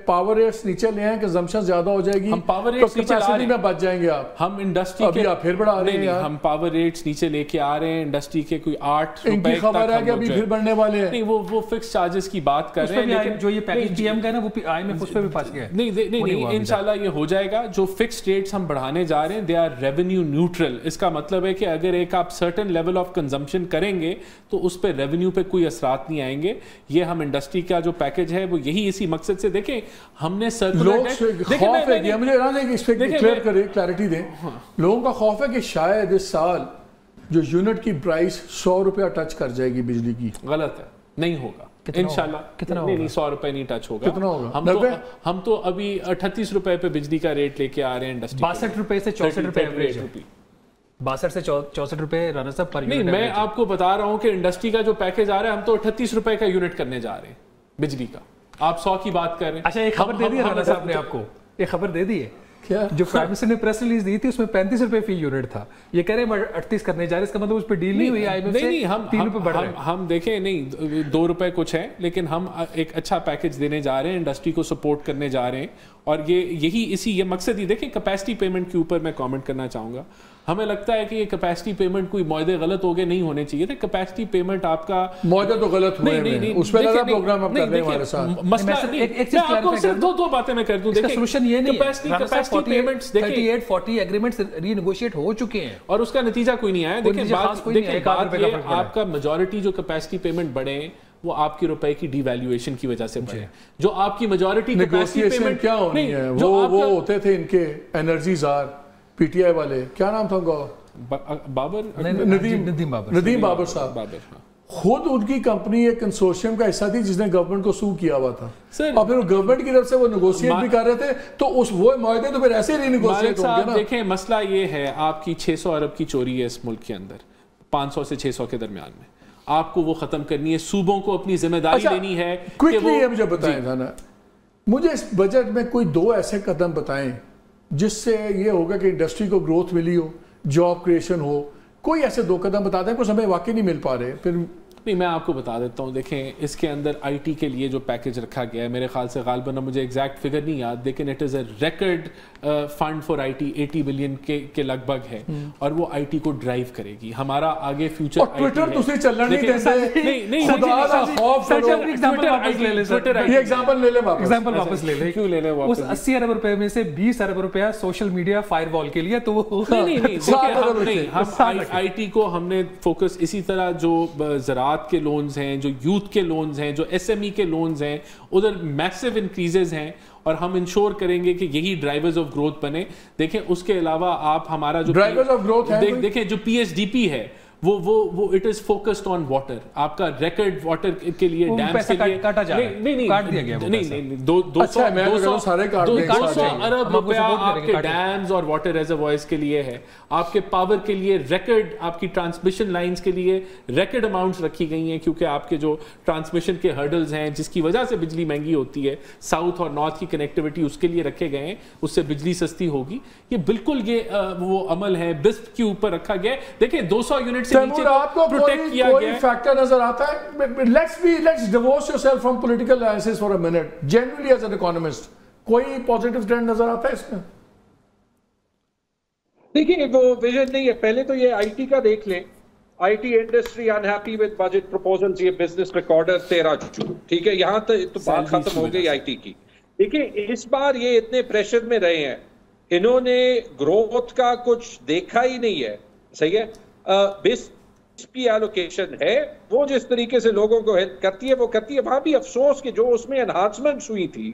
[SPEAKER 1] پاور ریٹس نیچے لے آئیں کہ کنزمپشن زیادہ ہو جائے گی,
[SPEAKER 3] ہم پاور ریٹس نیچے لا رہے ہیں,
[SPEAKER 1] میں بچ جائیں گے آپ.
[SPEAKER 3] ہم انڈسٹری
[SPEAKER 1] ابھی آپ پھر بڑھا رہے ہیں,
[SPEAKER 3] ہم پاور ریٹس نیچے لے کے آ رہے ہیں. انڈسٹری کے کوئی 8
[SPEAKER 1] ان کی خبر ہے کہ ابھی پھر بڑھنے والے ہیں.
[SPEAKER 3] نہیں وہ فکس چارجز کی بات کر رہے ہیں, لیکن
[SPEAKER 2] جو یہ پیکیج پی ایم کا ہے نا وہ آئی ایم ایف اس پہ بھی پھنس گیا ہے.
[SPEAKER 3] نہیں انشاءاللہ یہ ہو جائے گا. جو فکسڈ ریٹس ہم بڑھانے جا رہے ہیں دے آر ریونیو نیوٹرل. اس کا مطلب ہے کہ اگر ایک آپ سرٹن لیول آف کنزمپشن کریں گے تو اس پہ ریونیو پہ کوئی اثرات نہیں آئیں گے. یہ ہم انڈسٹری کا جو پیکج ہے وہ یہی اسی مقصد سے. دیکھیں ہم نے
[SPEAKER 1] خوف ہے, مجھے اس پہ کلیئرٹی دیں. لوگوں کا خوف ہے کہ شاید اس سال جو یونٹ کی پرائس 100 روپیہ ٹچ کر جائے گی بجلی کی.
[SPEAKER 3] غلط ہے, نہیں ہوگا انشاءاللہ.
[SPEAKER 2] کتنا
[SPEAKER 3] نہیں 100 روپے نہیں ٹچ ہوگا.
[SPEAKER 1] کتنا ہوگا؟
[SPEAKER 3] ہم تو ابھی 38 روپے پہ بجلی کا ریٹ لے کے آ رہے ہیں انڈسٹری.
[SPEAKER 2] 62 روپے سے 64 روپے ایوریج, 62 سے 64 روپے رانا صاحب پر یونٹ.
[SPEAKER 3] نہیں میں آپ کو بتا رہا ہوں کہ انڈسٹری کا جو پیکج آ رہا ہے ہم تو 38 روپے کا یونٹ کرنے جا رہے ہیں بجلی کا. آپ 100 کی بات کر رہے ہیں.
[SPEAKER 2] اچھا ایک خبر دے دی رانا صاحب نے آپ کو, ایک خبر دے دی ہے جو پرائم منسٹر نے پریس ریلیز دی تھی اس میں 35 روپے فی یونٹ تھا, یہ کہہ رہے ہیں 38 کرنے جا رہے ہیں, اس کا مطلب اس پہ ڈیل نہیں ہوئی آئی ایم ایف سے, 3 روپے بڑھ رہے ہیں.
[SPEAKER 3] ہم دیکھیں نہیں 2 روپے کچھ ہے, لیکن ہم ایک اچھا پیکج دینے جا رہے ہیں, انڈسٹری کو سپورٹ کرنے جا رہے ہیں, اور یہ مقصد ہی. دیکھیں کیپیسٹی پیمنٹ کے اوپر میں کامنٹ کرنا چاہوں گا. ہمیں لگتا ہے کہ یہ کیپیسٹی پیمنٹ کوئی معاہدے غلط ہو گئے, نہیں ہونے چاہیے تھے. کیپیسٹی پیمنٹ آپ کا
[SPEAKER 1] معاہدہ تو غلط ہوئے ہیں, اس پہ لگا پروگرام آپ کر رہے ہیں ہمارے ساتھ.
[SPEAKER 3] مسئلہ میں آپ کو صرف دو باتیں میں کر دوں.
[SPEAKER 2] دیکھیں سولوشن یہ نہیں ہے,
[SPEAKER 3] کیپیسٹی پیمنٹس
[SPEAKER 2] 38-40 ایگریمنٹس ری نیگوشیٹ ہو چکے ہیں
[SPEAKER 3] اور اس کا نتیجہ کوئی نہیں آیا. دیکھیں بات آپ کا میجورٹی جو کیپیسٹی پیمنٹ بڑھے ہیں وہ آپ کی روپے کی ڈی ویلیویشن کی وجہ سے بڑھے. جو آپ کی میجورٹی کیپیسٹی پیمنٹ
[SPEAKER 1] کیا ہونی ہے, وہ ہوتے تھے ان کے انرجی زار پی ٹی آئی والے, کیا نام تھا ان کا, ندیم بابر صاحب. خود ان کی کمپنی ایک کنسورشیم کا حصہ تھی جس نے گورنمنٹ کو سو کیا ہوا تھا, اور پھر گورنمنٹ کی طرف سے وہ نیگوشیٹ بھی کر رہے تھے, تو وہ معاہدے تو پھر ایسے ہی نیگوشیٹ ہوں گے نا.
[SPEAKER 3] دیکھیں مسئلہ یہ ہے, آپ کی 600 ارب کی چوری ہے اس ملک کے اندر, 500 سے 600 کے درمیان میں. آپ کو وہ ختم کرنی ہے, صوبوں کو اپنی ذمہ داری لینی ہے.
[SPEAKER 1] کوئکلی یہ مجھے بتائیں نا, مجھے اس بجٹ میں کوئی 2 ایسے قدم بتائیں جس سے یہ ہوگا کہ انڈسٹری کو گروتھ ملی ہو, جاب کریشن ہو. کوئی ایسے 2 قدم بتا دیں, کچھ ہمیں واقعی نہیں مل پا رہے. پھر
[SPEAKER 3] نہیں, میں آپ کو بتا دیتا ہوں. دیکھیں اس کے اندر آئی ٹی کے لیے جو پیکج رکھا گیا ہے, میرے خیال سے غالباً مجھے ایگزیکٹ فگر نہیں یاد, لیکن it is a record fund for I T 80 billion کے لگ بھگ ہے, اور وہ آئی ٹی کو ڈرائیو کرے گی. ہمارا آگے فیوچر
[SPEAKER 1] ٹویٹر دوسری چلنا نہیں دیتے, خدا کا خوف کرو. یہ ایگزامپل لے لیں,
[SPEAKER 2] کیوں لے لیں, اس 80 ارب روپے میں سے 20 ارب روپیہ سوشل میڈیا فائر وال کے لیے, تو وہ
[SPEAKER 3] ہم آئی ٹی کو ہم نے فوکس اسی طرح جو زراعت کے لونز ہیں, جو یوتھ کے لونز ہیں, جو ایس ایم ای کے لونز ہیں, ادھر میسو انکریزز ہیں, اور ہم انشور کریں گے کہ یہی ڈرائیورز آف گروتھ بنے. دیکھیں اس کے علاوہ آپ ہمارا جو
[SPEAKER 1] ڈرائیورز آف گروتھ ہے,
[SPEAKER 3] دیکھیں جو پی ایس ڈی پی ہے وہ it is focused on water. آپ کا ریکارڈ واٹر کے لیے ڈیمز کے لیے
[SPEAKER 2] کاٹا جا رہا ہے, کاٹ دیا گیا,
[SPEAKER 3] نہیں 200 ارب روپیہ آپ کے ڈیمز اور واٹر ریزروائرز کے لیے ہے. آپ کے پاور کے لیے ریکارڈ, آپ کی ٹرانسمیشن لائنز کے لیے ریکارڈ اماؤنٹس رکھی گئی ہیں, کیونکہ آپ کے جو ٹرانسمیشن کے ہرڈلز ہیں جس کی وجہ سے بجلی مہنگی ہوتی ہے, ساؤتھ اور نارتھ کی کنیکٹیوٹی, اس کے لیے رکھے گئے ہیں, اس سے بجلی سستی ہوگی. یہ بالکل یہ وہ عمل ہے بسپ کے اوپر رکھا گیا ہے. دیکھیں 200 یونٹ سے نیچے
[SPEAKER 1] آپ کو کوئی فیکٹر نظر آتا ہے, let's divorce yourself from political analysis for a minute, genuinely as an economist, کوئی پوزیٹیو ٹرینڈ نظر آتا ہے اس میں؟
[SPEAKER 4] دیکھیں وہ ویژن نہیں ہے. پہلے تو یہ آئی ٹی کا دیکھ لیں, I T industry unhappy with budget proposals, یہ بزنس ریکارڈر 13 جون, ٹھیک ہے, یہاں تک تو بات ختم ہو گئی آئی ٹی کی. دیکھیں اس بار یہ اتنے پریشر میں رہے ہیں, انہوں نے گروتھ کا کچھ دیکھا ہی نہیں ہے, صحیح ہے. بیس پی ایلوکیشن ہے, وہ جس طریقے سے لوگوں کو ہیلپ کرتی ہے وہ کرتی ہے. وہاں بھی افسوس کہ جو اس میں انہانسمنٹس ہوئی تھی,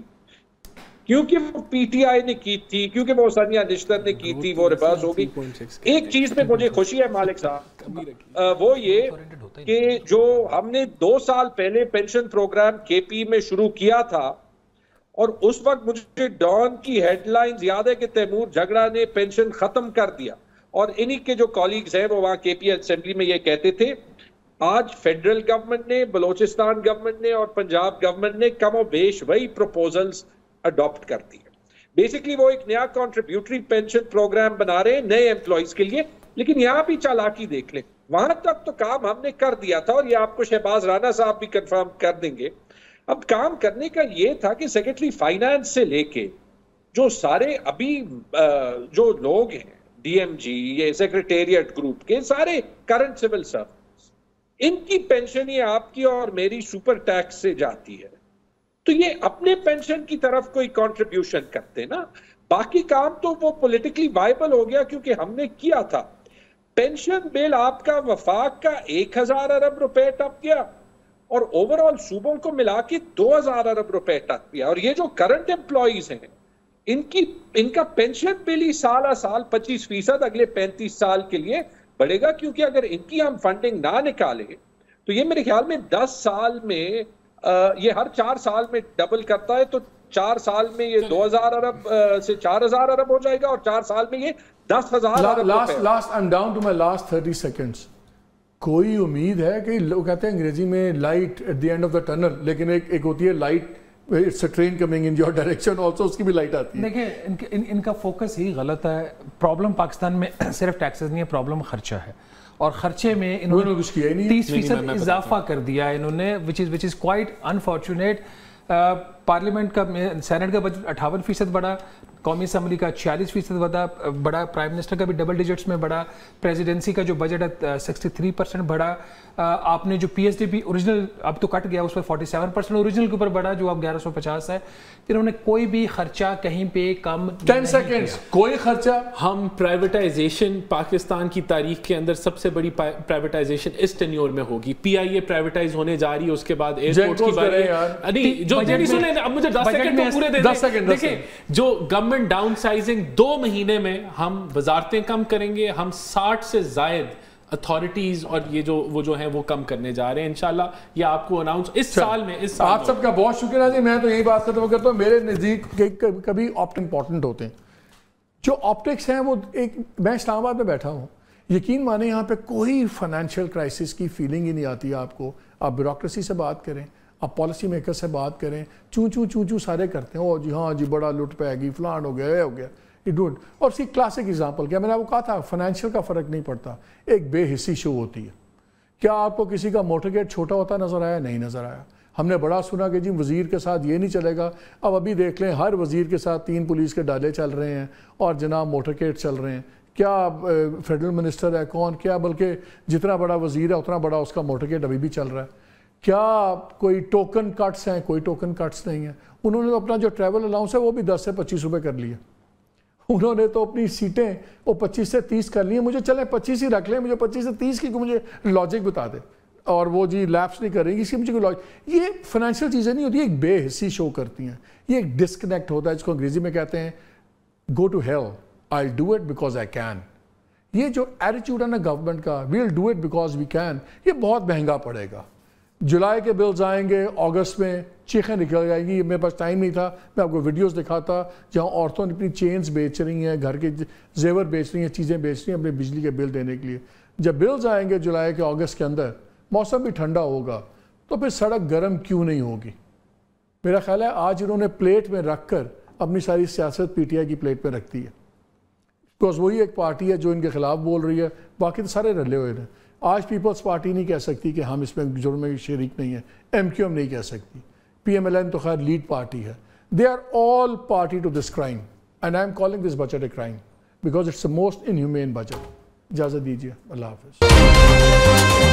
[SPEAKER 4] کیونکہ وہ پی ٹی آئی نے کی تھی, کیونکہ وہ ثانیہ نشتر نے کی تھی, وہ ریورس ہو گئی. ایک چیز پہ مجھے خوشی ہے مالک صاحب, وہ یہ کہ جو ہم نے 2 سال پہلے پینشن پروگرام کے پی میں شروع کیا تھا, اور اس وقت مجھے ڈان کی ہیڈ لائنز یاد ہے کہ تیمور جھگڑا نے پینشن ختم کر دیا, اور انہی کے جو کالیگز ہیں وہ وہاں کے پی اسمبلی میں یہ کہتے تھے. آج فیڈرل گورنمنٹ نے, بلوچستان گورنمنٹ نے اور پنجاب گورنمنٹ نے کم و بیش وہی پروپوزلز اڈاپٹ کر دی ہے. بیسیکلی وہ ایک نیا کنٹریبیوٹری پینشن پروگرام بنا رہے ہیں نئے امپلائیز کے لیے. لیکن یہاں بھی چالاکی دیکھ لیں, وہاں تک تو کام ہم نے کر دیا تھا, اور یہ آپ کو شہباز رانا صاحب بھی کنفرم کر دیں گے. اب کام کرنے کا یہ تھا کہ سیکرٹری فائنانس سے لے کے جو سارے ابھی جو لوگ ہیں, ڈی ایم جی, یہ سیکریٹریٹ گروپ کے سارے کرنٹ سول سرونٹس, ان کی پینشن یہ آپ کی اور میری سپر ٹیکس سے جاتی ہے, تو یہ اپنے پینشن کی طرف کوئی کنٹریبیوشن کرتے نا. باقی کام تو وہ پولیٹیکلی وائبل ہو گیا کیونکہ ہم نے کیا تھا. پینشن بل آپ کا وفاق کا 1000 ارب روپے ٹپ گیا, اور اوور آل صوبوں کو ملا کے 2000 ارب روپے ٹپ گیا. اور یہ جو کرنٹ امپلائیز ہیں ان کا پینشن بل ہی سالہ سال 25% اگلے 35 سال کے لیے بڑھے گا, کیونکہ اگر ان کی ہم فنڈنگ نہ نکالیں تو یہ میرے خیال میں 10 سال میں یہ ہر 4 سال میں ڈبل کرتا ہے, تو 4 سال میں یہ 2000 ارب سے 4000 ارب ہو جائے گا, اور 4 سال میں یہ 10,000 ارب.
[SPEAKER 1] I'm down to my last 30 seconds. کوئی امید ہے کہ لوگ کہتے ہیں انگریزی میں light at the end of the tunnel, لیکن ایک ہوتی ہے light it's a train coming in your direction also, اس کی بھی لائٹ آتی ہے.
[SPEAKER 2] دیکھیں ان کا فوکس ہی غلط ہے. پرابلم پاکستان میں صرف ٹیکسز نہیں ہے, پرابلم خرچہ ہے, اور خرچے میں انہوں نے
[SPEAKER 1] کچھ کیا ہی نہیں,
[SPEAKER 2] 30% اضافہ کر دیا ہے انہوں نے, which is quite unfortunate. Parliament کا سینٹ کا بجٹ 58% بڑھا, قومی اسمبلی کا 46% بڑھا, پرائم منسٹر کا بھی ڈبل ڈیجٹس میں بڑھا, پریزیڈنسی کا جو بجٹ ہے 63% بڑھا. آپ نے جو P S D P original اب تو کٹ گیا, اس پر 47% اوریجنل کے اوپر بڑھا جو اب 1150 ہے. انہوں نے کوئی بھی خرچہ کہیں پہ کم
[SPEAKER 1] 10 سیکنڈز کوئی خرچہ.
[SPEAKER 3] ہم پرائیویٹائزیشن پاکستان کی تاریخ کے اندر سب سے بڑی پرائیویٹائزیشن اس ٹینیور میں ہوگی. پی آئی اے پرائیویٹائز ہونے جا رہی ہے, اس کے بعد ایئرپورٹ کی باری جو سنیں, اب مجھے 10 سیکنڈ تو پورے دے دیں. دیکھیں جو گورنمنٹ ڈاؤن سائزنگ 2 مہینے میں ہم وزارتیں کم کریں گے, ہم 60 سے زائد اتھارٹیز اور یہ وہ جو ہیں وہ کم کرنے جا رہے ہیں انشاءاللہ. یہ آپ کو اناؤنس اس سال میں.
[SPEAKER 1] آپ سب کا بہت شکریہ جی. میں تو یہی بات ختم کرتا ہوں, میرے نزدیک کبھی آپٹ امپورٹنٹ ہوتے ہیں. جو آپٹکس ہیں وہ ایک, میں اسلام آباد میں بیٹھا ہوں, یقین مانیں یہاں پہ کوئی فائنینشیل کرائسس کی فیلنگ ہی نہیں آتی آپ کو. آپ بیوروکریسی سے بات کریں, آپ پالیسی میکر سے بات کریں, چوں سارے کرتے ہیں, او جی ہاں جی بڑا لٹ پہ گی, فلان ہو گیا, یہ ہو گیا. اور اسی کلاسک ایگزامپل کیا میں نے آپ کو کہا تھا, فائنینشیل کا فرق نہیں پڑتا, ایک بے حسی شو ہوتی ہے. کیا آپ کو کسی کا موٹر گیٹ چھوٹا ہوتا نظر آیا؟ نہیں نظر آیا. ہم نے بڑا سنا کہ جی وزیر کے ساتھ یہ نہیں چلے گا. اب ابھی دیکھ لیں ہر وزیر کے ساتھ 3 پولیس کے ڈالے چل رہے ہیں اور جناب موٹر گیٹ چل رہے ہیں. کیا فیڈرل منسٹر ہے کون, کیا بلکہ جتنا بڑا وزیر ہے اتنا بڑا اس کا موٹر گیٹ ابھی بھی چل رہا ہے. کیا کوئی ٹوکن کٹس ہیں؟ کوئی ٹوکن کٹس نہیں ہیں. انہوں نے تو اپنا جو ٹریول الاؤنس ہے وہ بھی 10 سے 25 روپے کر لیا. انہوں نے تو اپنی سیٹیں وہ 25 سے 30 کر لی ہیں. مجھے چلیں 25 ہی رکھ لیں, مجھے 25 سے 30 کی مجھے لاجک بتا دیں, اور وہ جی لیپس نہیں کریں گی اس کی مجھے کوئی لاجک. یہ فائنینشیل چیزیں نہیں ہوتی, ایک بے حسی شو کرتی ہیں. یہ ایک ڈسکنیکٹ ہوتا ہے جس کو انگریزی میں کہتے ہیں go to hell, I do it because I can. یہ جو ایٹیٹیوڈ ہے نا گورنمنٹ کا, we'll do it because we can, یہ بہت مہنگا پڑے گا. جولائی کے بلز آئیں گے, اگست میں چیخیں نکل جائیں گی. میرے پاس ٹائم نہیں تھا, میں آپ کو ویڈیوز دکھاتا جہاں عورتوں نے اپنی چینز بیچ رہی ہیں, گھر کے زیور بیچ رہی ہیں, چیزیں بیچ رہی ہیں اپنے بجلی کے بل دینے کے لیے. جب بلز آئیں گے جولائی کے اگست کے اندر, موسم بھی ٹھنڈا ہوگا, تو پھر سڑک گرم کیوں نہیں ہوگی؟ میرا خیال ہے آج انہوں نے پلیٹ میں رکھ کر اپنی ساری سیاست پی ٹی آئی کی پلیٹ میں رکھتی ہے, بیکاز وہی ایک پارٹی ہے جو ان کے خلاف بول رہی ہے, باقی تو سارے رلے ہوئے ہیں. آج پیپلز پارٹی نہیں کہہ سکتی کہ ہم اس میں جرم میں شریک نہیں ہیں, ایم کیو ایم نہیں کہہ سکتی, پی ایم ایل این تو خیر لیڈ پارٹی ہے. They are all party to this crime, and I am calling this budget a crime because it's the most inhumane budget. اجازت دیجیے, اللہ حافظ.